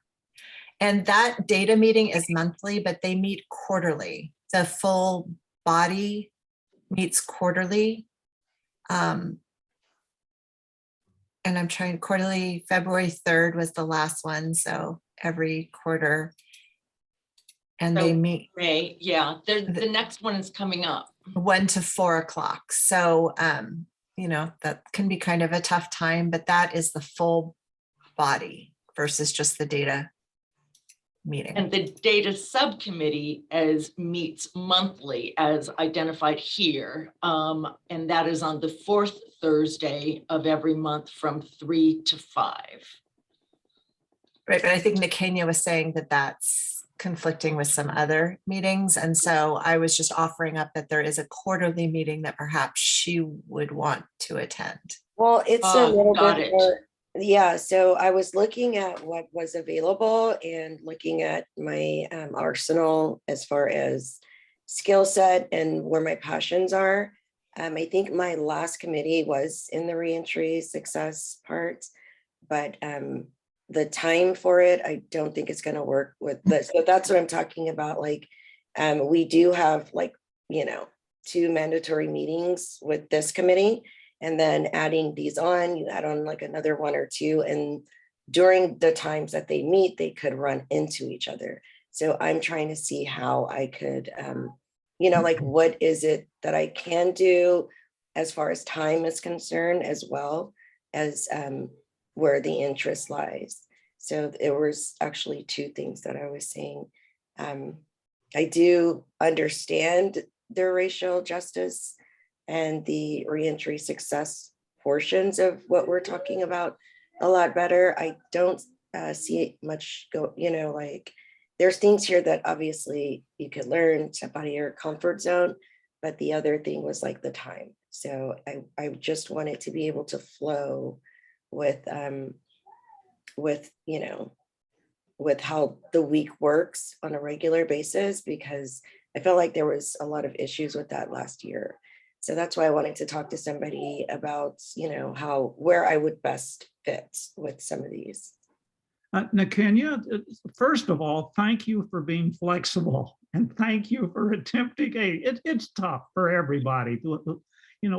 And that data meeting is monthly, but they meet quarterly. The full body meets quarterly. And I'm trying quarterly, February 3rd was the last one. So every quarter. And So they meet. May, yeah, the next one is coming up. 1 to 4 o'clock. So, you know, that can be kind of a tough time, but that is the full body versus just the data meeting. And the data subcommittee meets monthly as identified here. And that is on the 4th Thursday of every month from 3 to 5. Right, but I think Nicole was saying that that's conflicting with some other meetings. And so I was just offering up that there is a quarterly meeting that perhaps she would want to attend. Well, it's a little got bit it. more, yeah, so I was looking at what was available and looking at my arsenal as far as skill set and where my passions are. I think my last committee was in the reentry success part, but the time for it, I don't think it's going to work with this. So that's what I'm talking about. Like, we do have, like, you know, 2 mandatory meetings with this committee, and then adding these on, you add on like another 1 or 2. And during the times that they meet, they could run into each other. So I'm trying to see how I could, you know, like, what is it that I can do as far as time is concerned, as well as where the interest lies. So there was actually 2 things that I was saying. I do understand the racial justice and the reentry success portions of what we're talking about a lot better. I don't see it much go, you know, like, there's things here that obviously you could learn, step out of your comfort zone, but the other thing was like the time. So I just wanted to be able to flow with you know, with how the week works on a regular basis, because I felt like there was a lot of issues with that last year. So that's why I wanted to talk to somebody about, you know, where I would best fit with some of these. Nicole, first of all, thank you for being flexible, and thank you for attempting it's tough for everybody.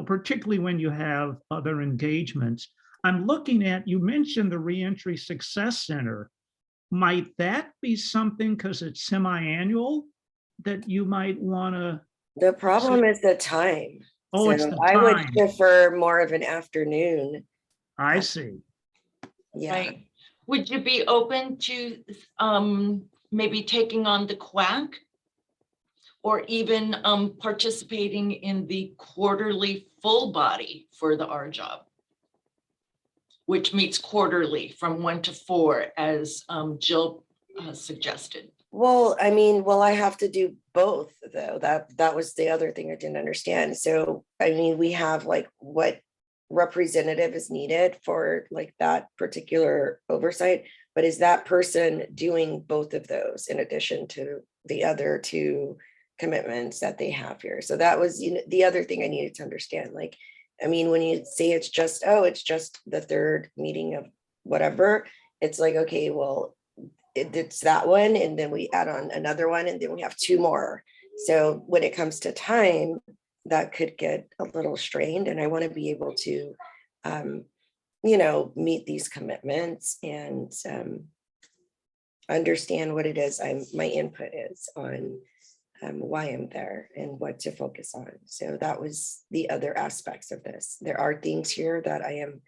particularly when you have other engagements. I'm looking at, you mentioned the Reentry Success Center. Might that be something, because it's semi-annual, that you might want to? The problem is the time. Oh, it's the I would time. prefer more of an afternoon. I see. Yeah. Right. Would you be open to maybe taking on the quack? Or even participating in the quarterly full body for the R job, which meets quarterly from 1 to 4, as Jill suggested. Well, I mean, I have to do both though. That was the other thing I didn't understand. So, I mean, we have like what representative is needed for like that particular oversight, but is that person doing both of those in addition to the other two commitments that they have here? So that was, the other thing I needed to understand. Like, I mean, when you say it's just the third meeting of whatever, it's like, okay, well, it's that one, and then we add on another one, and then we have 2 more. So when it comes to time, that could get a little strained, and I want to be able to, meet these commitments and understand what it is my input is on why I'm there and what to focus on. So that was the other aspects of this. There are things here that I am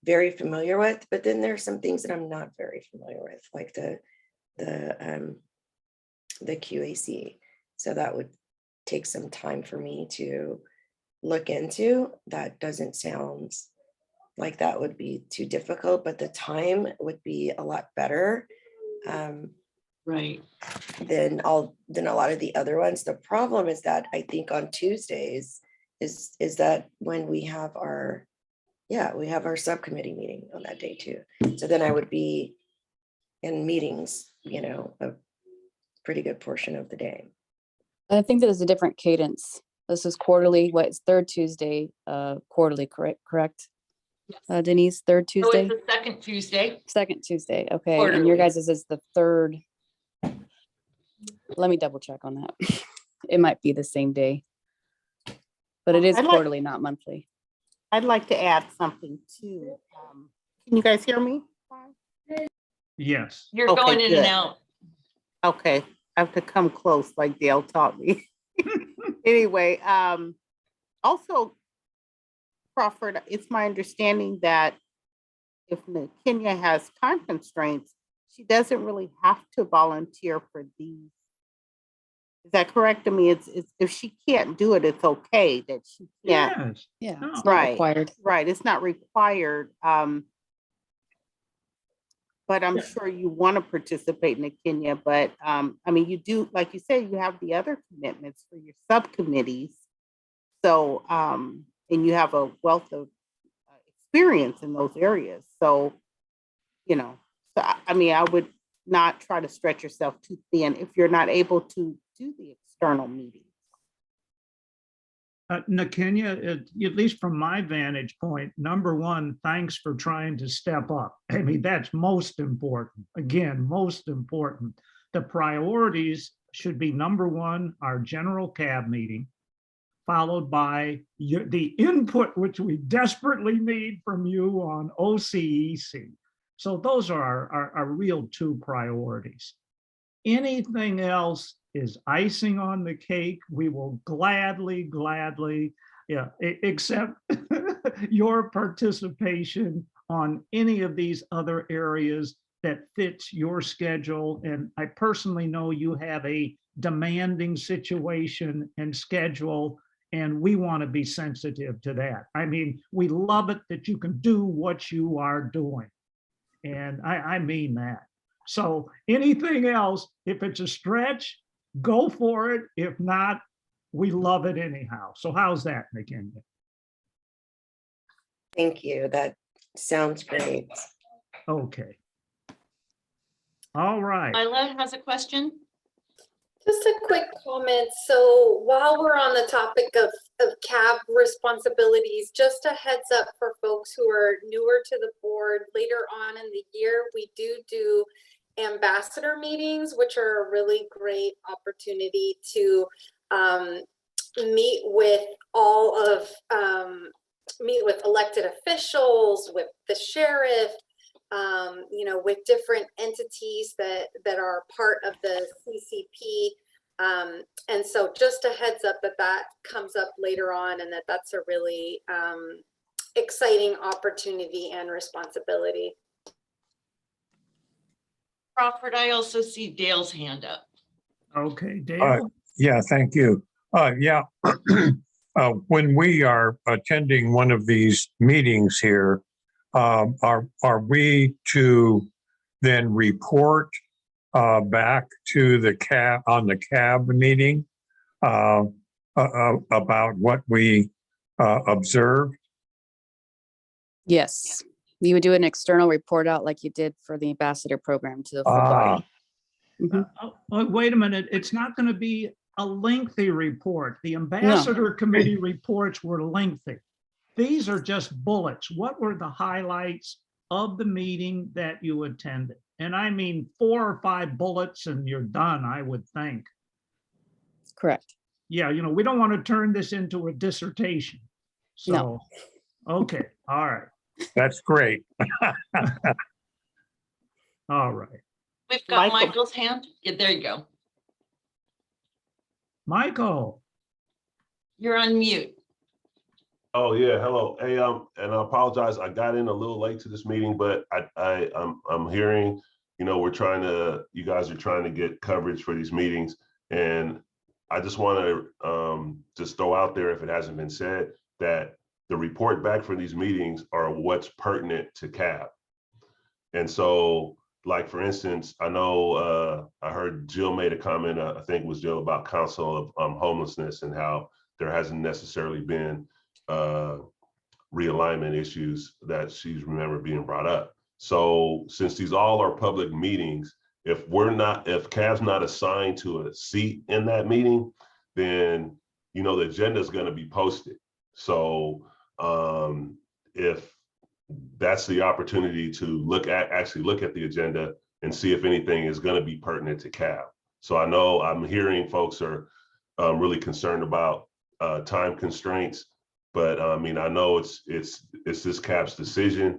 very familiar with, but then there's some things that I'm not very familiar with, like the QAC. So that would take some time for me to look into. That doesn't sound like that would be too difficult, but the time would be a lot better. Right. Than a lot of the other ones. The problem is that I think on Tuesdays is that when we have our subcommittee meeting on that day too. So then I would be in meetings, a pretty good portion of the day. I think there's a different cadence. This is quarterly, it's third Tuesday, quarterly, correct? Denise, third Tuesday? So it's the second Tuesday. Second Tuesday, okay. And Quarterly. your guys' is the third. Let me double check on that. It might be the same day. But it is quarterly, not monthly. I'd like to add something too. Can you guys hear me? Yes. You're Okay, going in good. and out. Okay, I have to come close like Dale taught me. Anyway, also, Crawford, it's my understanding that if Kenya has time constraints, she doesn't really have to volunteer for these. Is that correct? I mean, it's if she can't do it, it's okay that she can't. Yes. Yeah, No. it's not required. Right, it's not required. But I'm sure you want to participate in the Kenya, but I mean, you do, like you said, you have the other commitments for your subcommittees. So, and you have a wealth of experience in those areas. So, I mean, I would not try to stretch yourself too thin if you're not able to do the external meetings. Kenya, at least from my vantage point, number one, thanks for trying to step up. I mean, that's most important. Again, most important. The priorities should be number one, our general cab meeting, followed by the input, which we desperately need from you on OCEC. So those are our real 2 priorities. Anything else is icing on the cake. We will gladly, accept your participation on any of these other areas that fits your schedule. And I personally know you have a demanding situation and schedule, and we want to be sensitive to that. I mean, we love it that you can do what you are doing. And I mean that. So anything else, if it's a stretch, go for it. If not, we love it anyhow. So how's that, McKinley? Thank you. That sounds great. Okay. All right. Isla has a question. Just a quick comment. So while we're on the topic of CAB responsibilities, just a heads up for folks who are newer to the board, later on in the year, we do ambassador meetings, which are a really great opportunity to meet with all of, meet with elected officials, with the sheriff, you know, with different entities that are part of the CCP. And so just a heads up that that comes up later on, and that's a really exciting opportunity and responsibility. Crawford, I also see Dale's hand up. Okay, Dale. Yeah, thank you. Yeah, when we are attending one of these meetings here, are we to then report back to the CAB meeting about what we observed? Yes, you would do an external report out like you did for the ambassador program to the full body. Wait a minute, it's not going to be a lengthy report. The ambassador committee reports were lengthy. These are just bullets. What were the highlights of the meeting that you attended? And I mean 4 or 5 bullets and you're done, I would think. Correct. Yeah, you know, we don't want to turn this into a dissertation. So, No. Okay, all right. That's great. All right. We've got Michael's hand. Yeah, there you go. Michael. You're on mute. Oh yeah, hello. Hey, and I apologize. I got in a little late to this meeting, but I'm hearing, you know, you guys are trying to get coverage for these meetings, and I just want to just throw out there, if it hasn't been said, that the report back for these meetings are what's pertinent to CAB. And so, like for instance, I know I heard Jill made a comment. I think it was Jill, about Council of Homelessness and how there hasn't necessarily been realignment issues that she's remembered being brought up. So since these all are public meetings, if CAB's not assigned to a seat in that meeting, then, you know, the agenda is going to be posted. So if that's the opportunity to actually look at the agenda and see if anything is going to be pertinent to CAB. So I know I'm hearing folks are really concerned about time constraints, but I mean, I know it's this CAB's decision.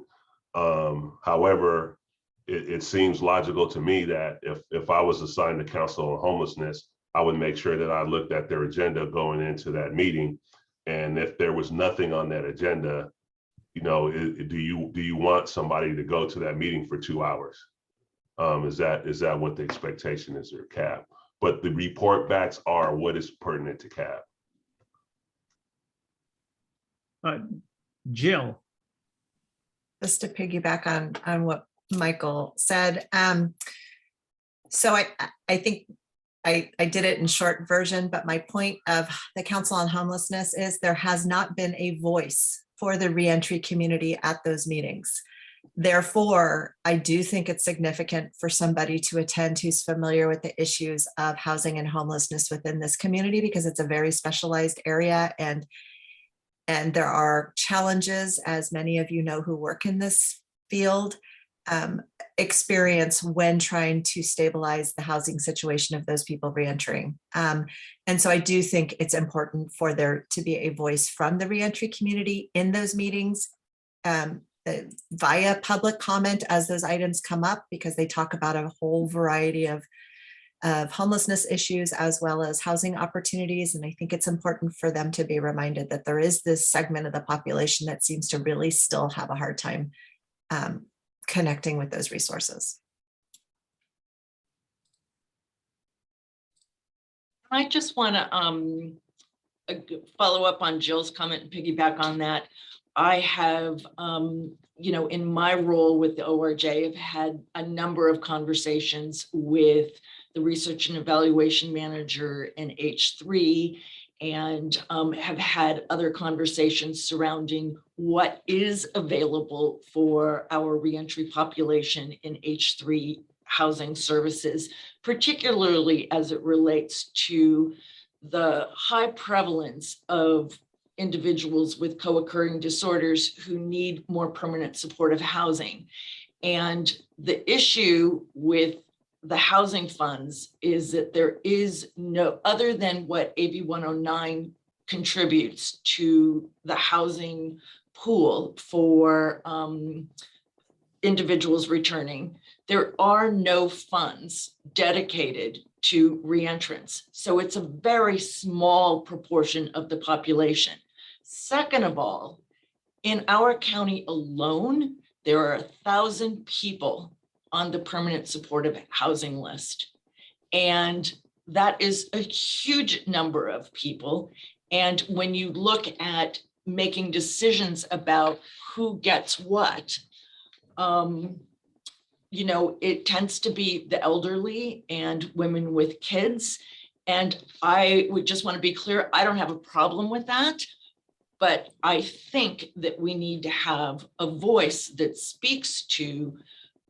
However, it seems logical to me that if I was assigned to Council on Homelessness, I would make sure that I looked at their agenda going into that meeting. And if there was nothing on that agenda, you know, do you want somebody to go to that meeting for 2 hours? Is that what the expectation is for CAB? But the report backs are what is pertinent to CAB. Jill. Just to piggyback on what Michael said. So I think I did it in short version, but my point of the Council on Homelessness is there has not been a voice for the reentry community at those meetings. Therefore, I do think it's significant for somebody to attend who's familiar with the issues of housing and homelessness within this community, because it's a very specialized area, and there are challenges, as many of you know who work in this field, experience when trying to stabilize the housing situation of those people reentering. And so I do think it's important for there to be a voice from the reentry community in those meetings, via public comment as those items come up, because they talk about a whole variety of homelessness issues as well as housing opportunities. And I think it's important for them to be reminded that there is this segment of the population that seems to really still have a hard time connecting with those resources. I just want to follow up on Jill's comment and piggyback on that. I have, you know, in my role with the ORJ, I've had a number of conversations with the research and evaluation manager in H3, and have had other conversations surrounding what is available for our reentry population in H3 housing services, particularly as it relates to the high prevalence of individuals with co-occurring disorders who need more permanent supportive housing. And the issue with the housing funds is that there is no, other than what AB 109 contributes to the housing pool for individuals returning. There are no funds dedicated to reentrance. So it's a very small proportion of the population. Second of all, in our county alone, there are 1,000 people on the permanent supportive housing list. And that is a huge number of people. And when you look at making decisions about who gets what, you know, it tends to be the elderly and women with kids. And I would just want to be clear, I don't have a problem with that. But I think that we need to have a voice that speaks to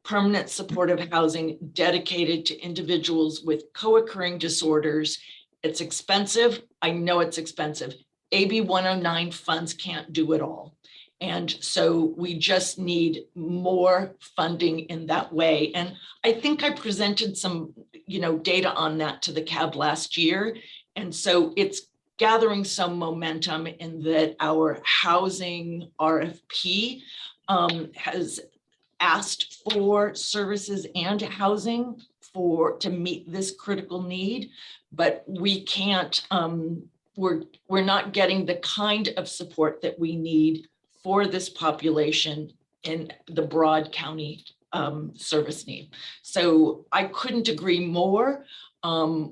permanent supportive housing dedicated to individuals with co-occurring disorders. It's expensive. I know it's expensive. AB 109 funds can't do it all. And so we just need more funding in that way. And I think I presented some, you know, data on that to the CAB last year. And so it's gathering some momentum in that our housing RFP has asked for services and housing to meet this critical need, but we can't, we're not getting the kind of support that we need for this population in the broad county service need. So I couldn't agree more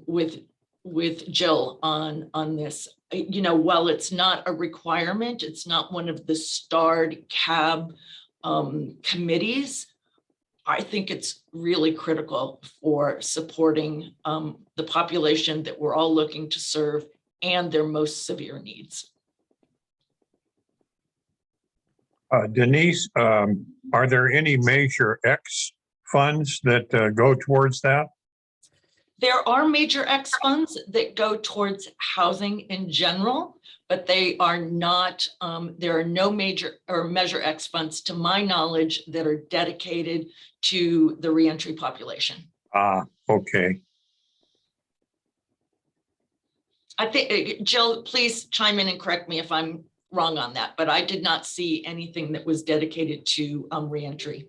with Jill on this. You know, while it's not a requirement, it's not one of the starred CAB committees, I think it's really critical for supporting the population that we're all looking to serve and their most severe needs. Denise, are there any Measure X funds that go towards that? There are Major X funds that go towards housing in general, but they are not, there are no Major or Measure X funds, to my knowledge, that are dedicated to the reentry population. Ah, okay. I think, Jill, please chime in and correct me if I'm wrong on that, but I did not see anything that was dedicated to reentry.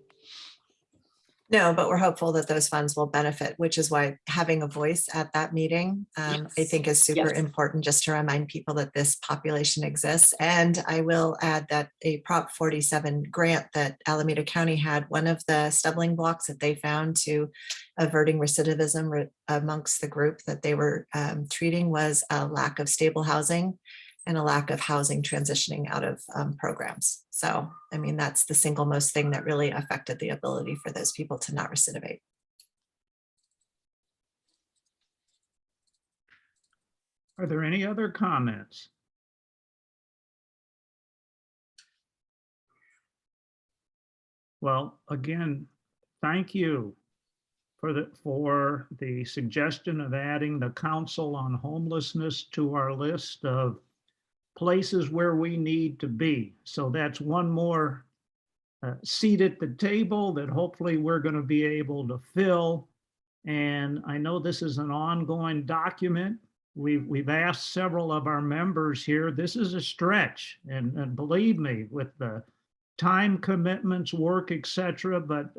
No, but we're hopeful that those funds will benefit, which is why having a voice at that meeting, I think is super important, just to remind people that this population exists. And I will add that a Prop 47 grant that Alameda County had, one of the stumbling blocks that they found to averting recidivism amongst the group that they were treating was a lack of stable housing and a lack of housing transitioning out of programs. So, I mean, that's the single most thing that really affected the ability for those people to not recidivate. Are there any other comments? Well, again, thank you for the suggestion of adding the Council on Homelessness to our list of places where we need to be. So that's one more seat at the table that hopefully we're going to be able to fill. And I know this is an ongoing document. We've asked several of our members here. This is a stretch, and believe me, with the time commitments, work, etc. But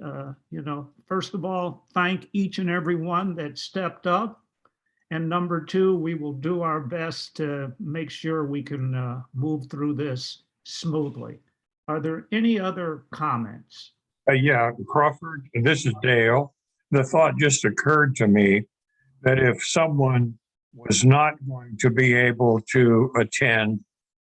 you know, first of all, thank each and every one that stepped up. And number two, we will do our best to make sure we can move through this smoothly. Are there any other comments? Yeah, Crawford, this is Dale. The thought just occurred to me that if someone was not going to be able to attend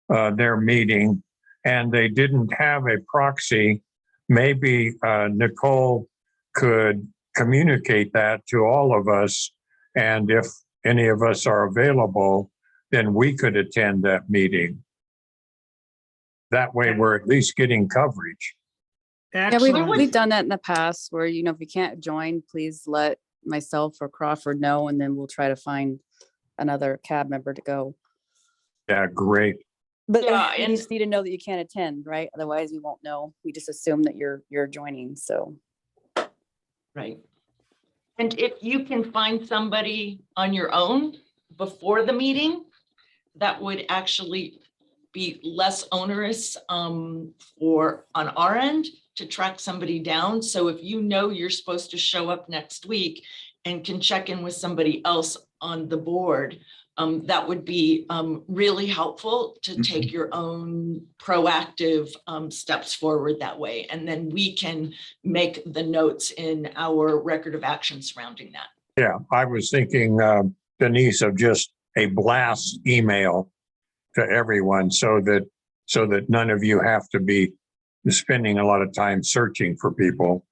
their meeting and they didn't have a proxy, maybe Nicole could communicate that to all of us. And if any of us are available, then we could attend that meeting. That way we're at least getting coverage. Yeah, we've done that in the past where, you know, if you can't join, please let myself or Crawford know, and then we'll try to find another CAB member to go. Yeah, great. But Yeah, you and just need to know that you can't attend, right? Otherwise we won't know. We just assume that you're joining, so. right. And if you can find somebody on your own before the meeting, that would actually be less onerous or on our end to track somebody down. So if you know you're supposed to show up next week and can check in with somebody else on the board, that would be really helpful to take your own proactive steps forward that way. And then we can make the notes in our record of action surrounding that. Yeah, I was thinking, Denise, of just a blast email to everyone so that none of you have to be spending a lot of time searching for people.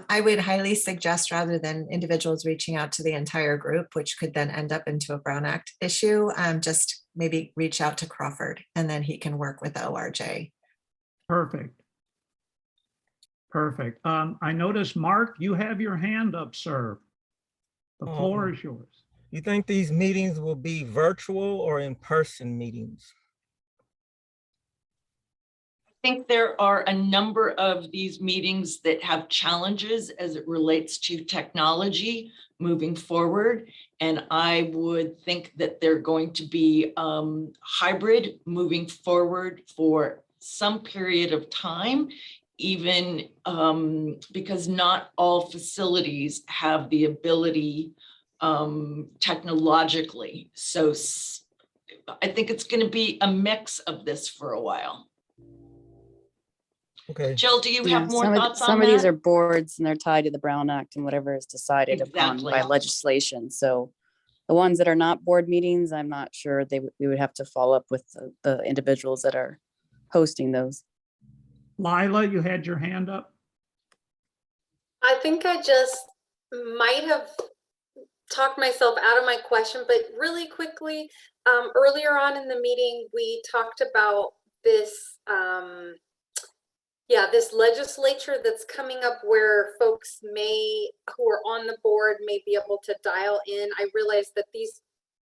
I would highly suggest, rather than individuals reaching out to the entire group, which could then end up into a Brown Act issue, just maybe reach out to Crawford and then he can work with ORJ. Perfect. Perfect. I noticed, Mark, you have your hand up, sir. The floor is yours. You think these meetings will be virtual or in-person meetings? I think there are a number of these meetings that have challenges as it relates to technology moving forward. And I would think that they're going to be hybrid moving forward for some period of time, even because not all facilities have the ability technologically. So I think it's going to be a mix of this for a while. Okay. Jill, do you have more thoughts on that? Some of these are boards and they're tied to the Brown Act and whatever is decided upon Exactly. by legislation. So the ones that are not board meetings, I'm not sure we would have to follow up with the individuals that are hosting those. Lila, you had your hand up? I think I just might have talked myself out of my question, but really quickly, earlier on in the meeting, we talked about this, this legislature that's coming up where folks who are on the board may be able to dial in. I realized that these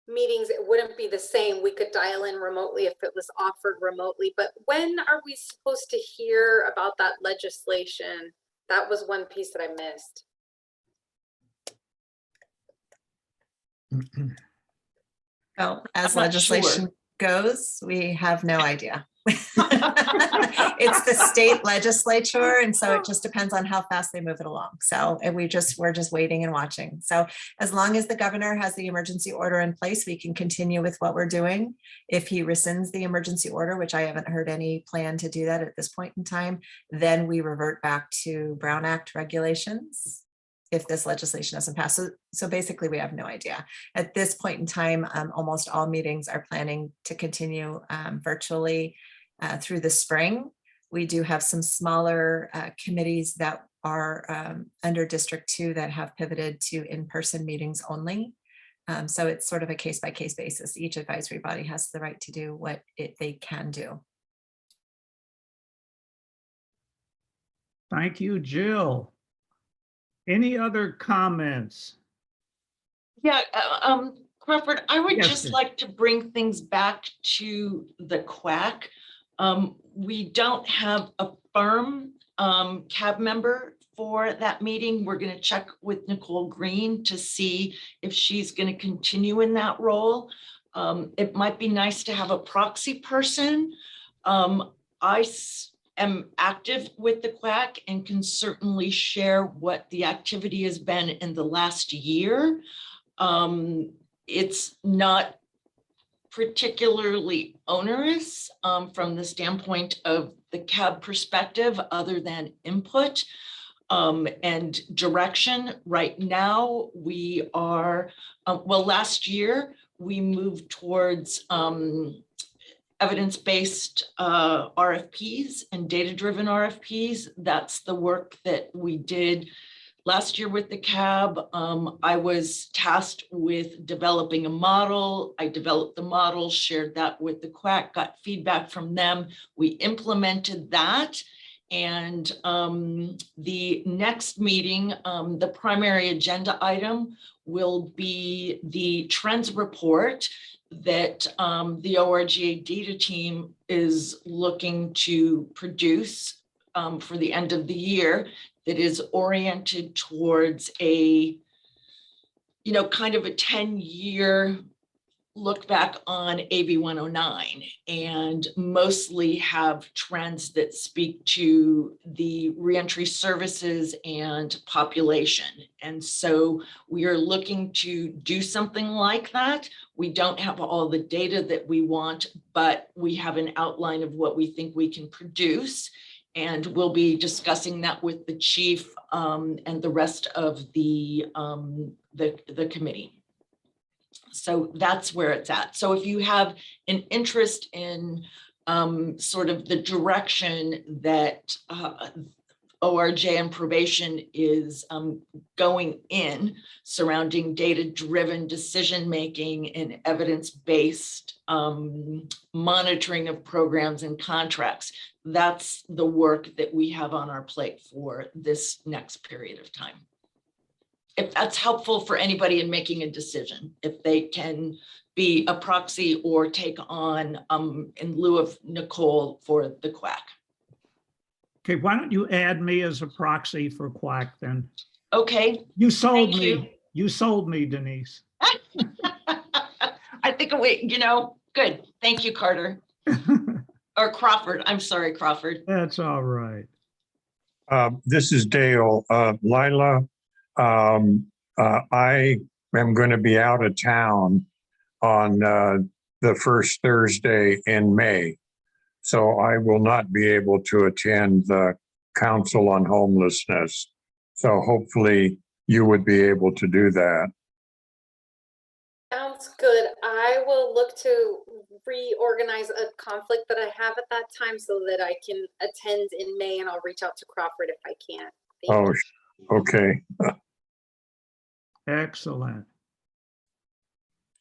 meetings, it wouldn't be the same. We could dial in remotely if it was offered remotely, but when are we supposed to hear about that legislation? That was one piece that I missed. Well, as I'm not legislation sure. goes, we have no idea. It's the state legislature, and so it just depends on how fast they move it along. So we're just waiting and watching. So as long as the governor has the emergency order in place, we can continue with what we're doing. If he rescinds the emergency order, which I haven't heard any plan to do that at this point in time, then we revert back to Brown Act regulations if this legislation doesn't pass. So basically we have no idea. At this point in time, almost all meetings are planning to continue virtually through the spring. We do have some smaller committees that are under District 2 that have pivoted to in-person meetings only. So it's sort of a case-by-case basis. Each advisory body has the right to do what they can do. Thank you, Jill. Any other comments? Yeah, Crawford, I would Yes, just ma'am. like to bring things back to the quack. We don't have a firm cab member for that meeting. We're going to check with Nicole Green to see if she's going to continue in that role. It might be nice to have a proxy person. I am active with the quack and can certainly share what the activity has been in the last year. It's not particularly onerous from the standpoint of the cab perspective, other than input and direction. Right now, we are, last year, we moved towards evidence-based RFPs and data-driven RFPs. That's the work that we did last year with the cab. I was tasked with developing a model. I developed the model, shared that with the quack, got feedback from them. We implemented that. And the next meeting, the primary agenda item will be the trends report that the ORGA data team is looking to produce for the end of the year, that is oriented towards a, kind of a 10-year look back on AB 109 and mostly have trends that speak to the reentry services and population. And so we are looking to do something like that. We don't have all the data that we want, but we have an outline of what we think we can produce. And we'll be discussing that with the chief and the rest of the committee. So that's where it's at. So if you have an interest in sort of the direction that ORJ and probation is going in surrounding data-driven decision-making and evidence-based monitoring of programs and contracts, that's the work that we have on our plate for this next period of time. If that's helpful for anybody in making a decision, if they can be a proxy or take on in lieu of Nicole for the quack. Okay, why don't you add me as a proxy for quack then? Okay. You sold Thank me. You sold me, Denise. I think good. Thank you, Carter. Or Crawford. I'm sorry, Crawford. That's all right. This is Dale. Lila, I am going to be out of town on the first Thursday in May. So I will not be able to attend the Council on Homelessness. So hopefully you would be able to do that. Sounds good. I will look to reorganize a conflict that I have at that time so that I can attend in May, and I'll reach out to Crawford if I can. Thank you. Okay. Excellent.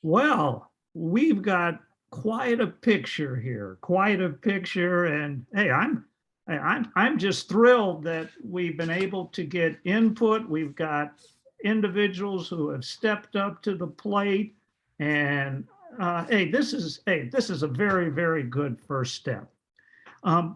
Well, we've got quite a picture here, and hey, I'm just thrilled that we've been able to get input. We've got individuals who have stepped up to the plate, and this is a very, very good first step.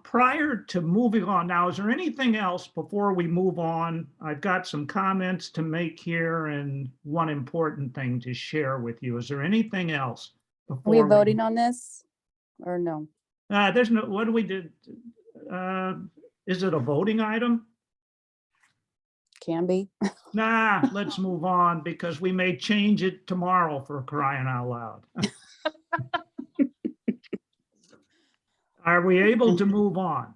Prior to moving on, now, is there anything else before we move on? I've got some comments to make here and one important thing to share with you. Is there anything else? Are we voting on this or no? There's no, what do we do? Is it a voting item? Can be. Nah, let's move on because we may change it tomorrow, for crying out loud. Are we able to move on?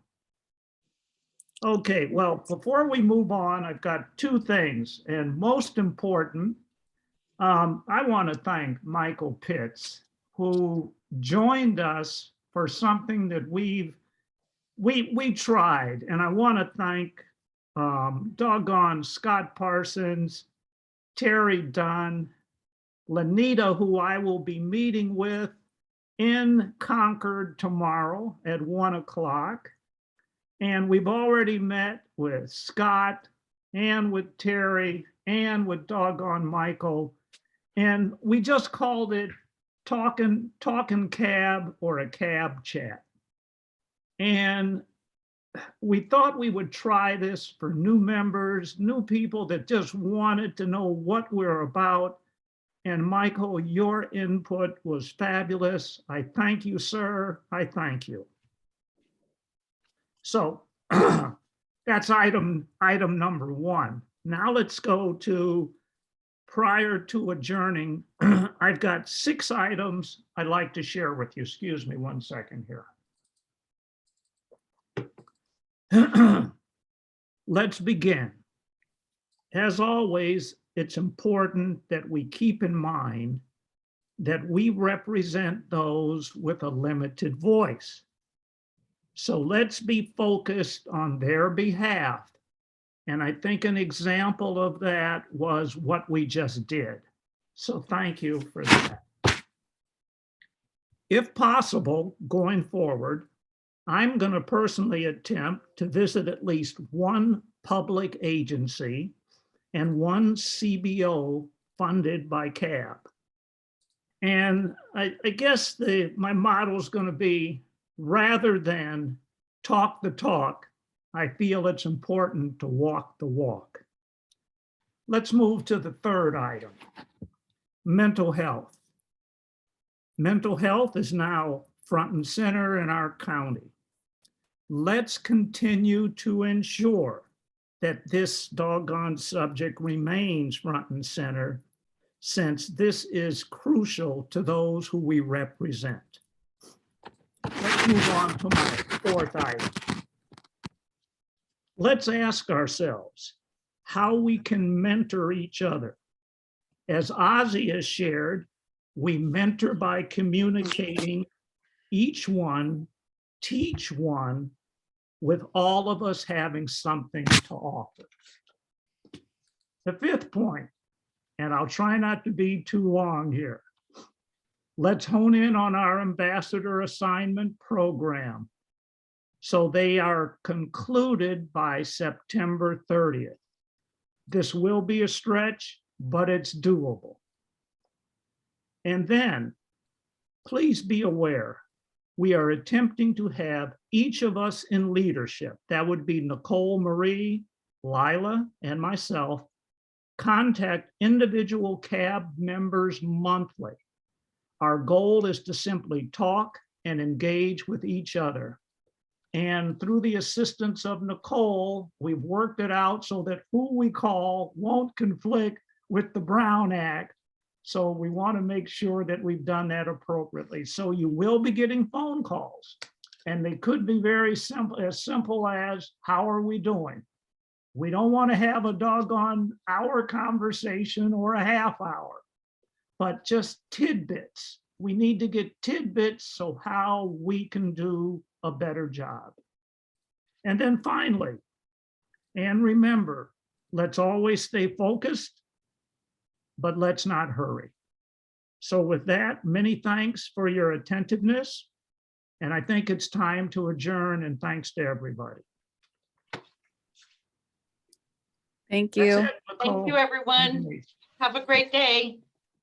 Okay, well, before we move on, I've got two things, and most important, I want to thank Michael Pitts, who joined us for something that we tried, and I want to thank doggone Scott Parsons, Terry Dunn, Lanita, who I will be meeting with in Concord tomorrow at 1 o'clock. And we've already met with Scott and with Terry and with doggone Michael. And we just called it talking cab or a cab chat. And we thought we would try this for new members, new people that just wanted to know what we're about. And Michael, your input was fabulous. I thank you, sir. I thank you. So that's item number one. Now let's go to, prior to adjourning, I've got 6 items I'd like to share with you. Excuse me 1 second here. Let's begin. As always, it's important that we keep in mind that we represent those with a limited voice. So let's be focused on their behalf. And I think an example of that was what we just did. So thank you for that. If possible, going forward, I'm going to personally attempt to visit at least one public agency and one CBO funded by CAB. And I guess my motto is going to be, rather than talk the talk, I feel it's important to walk the walk. Let's move to the third item, mental health. Mental health is now front and center in our county. Let's continue to ensure that this doggone subject remains front and center, since this is crucial to those who we represent. Let's move on to my fourth item. Let's ask ourselves how we can mentor each other. As Ozzy has shared, we mentor by communicating, each one, teach one, with all of us having something to offer. The fifth point, and I'll try not to be too long here. Let's hone in on our ambassador assignment program, so they are concluded by September 30th. This will be a stretch, but it's doable. And then, please be aware, we are attempting to have each of us in leadership, that would be Nicole, Marie, Lila, and myself, contact individual CAB members monthly. Our goal is to simply talk and engage with each other. And through the assistance of Nicole, we've worked it out so that who we call won't conflict with the Brown Act. So we want to make sure that we've done that appropriately. So you will be getting phone calls, and they could be very simple as, how are we doing? We don't want to have a doggone hour conversation or a half hour, but just tidbits. We need to get tidbits so how we can do a better job. And then finally, and remember, let's always stay focused, but let's not hurry. So with that, many thanks for your attentiveness. And I think it's time to adjourn, and thanks to everybody. Thank That's you. it, Thank Nicole. you, everyone. Have a great day.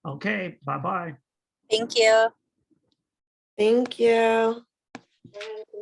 Okay, bye-bye. Thank you. Thank you. And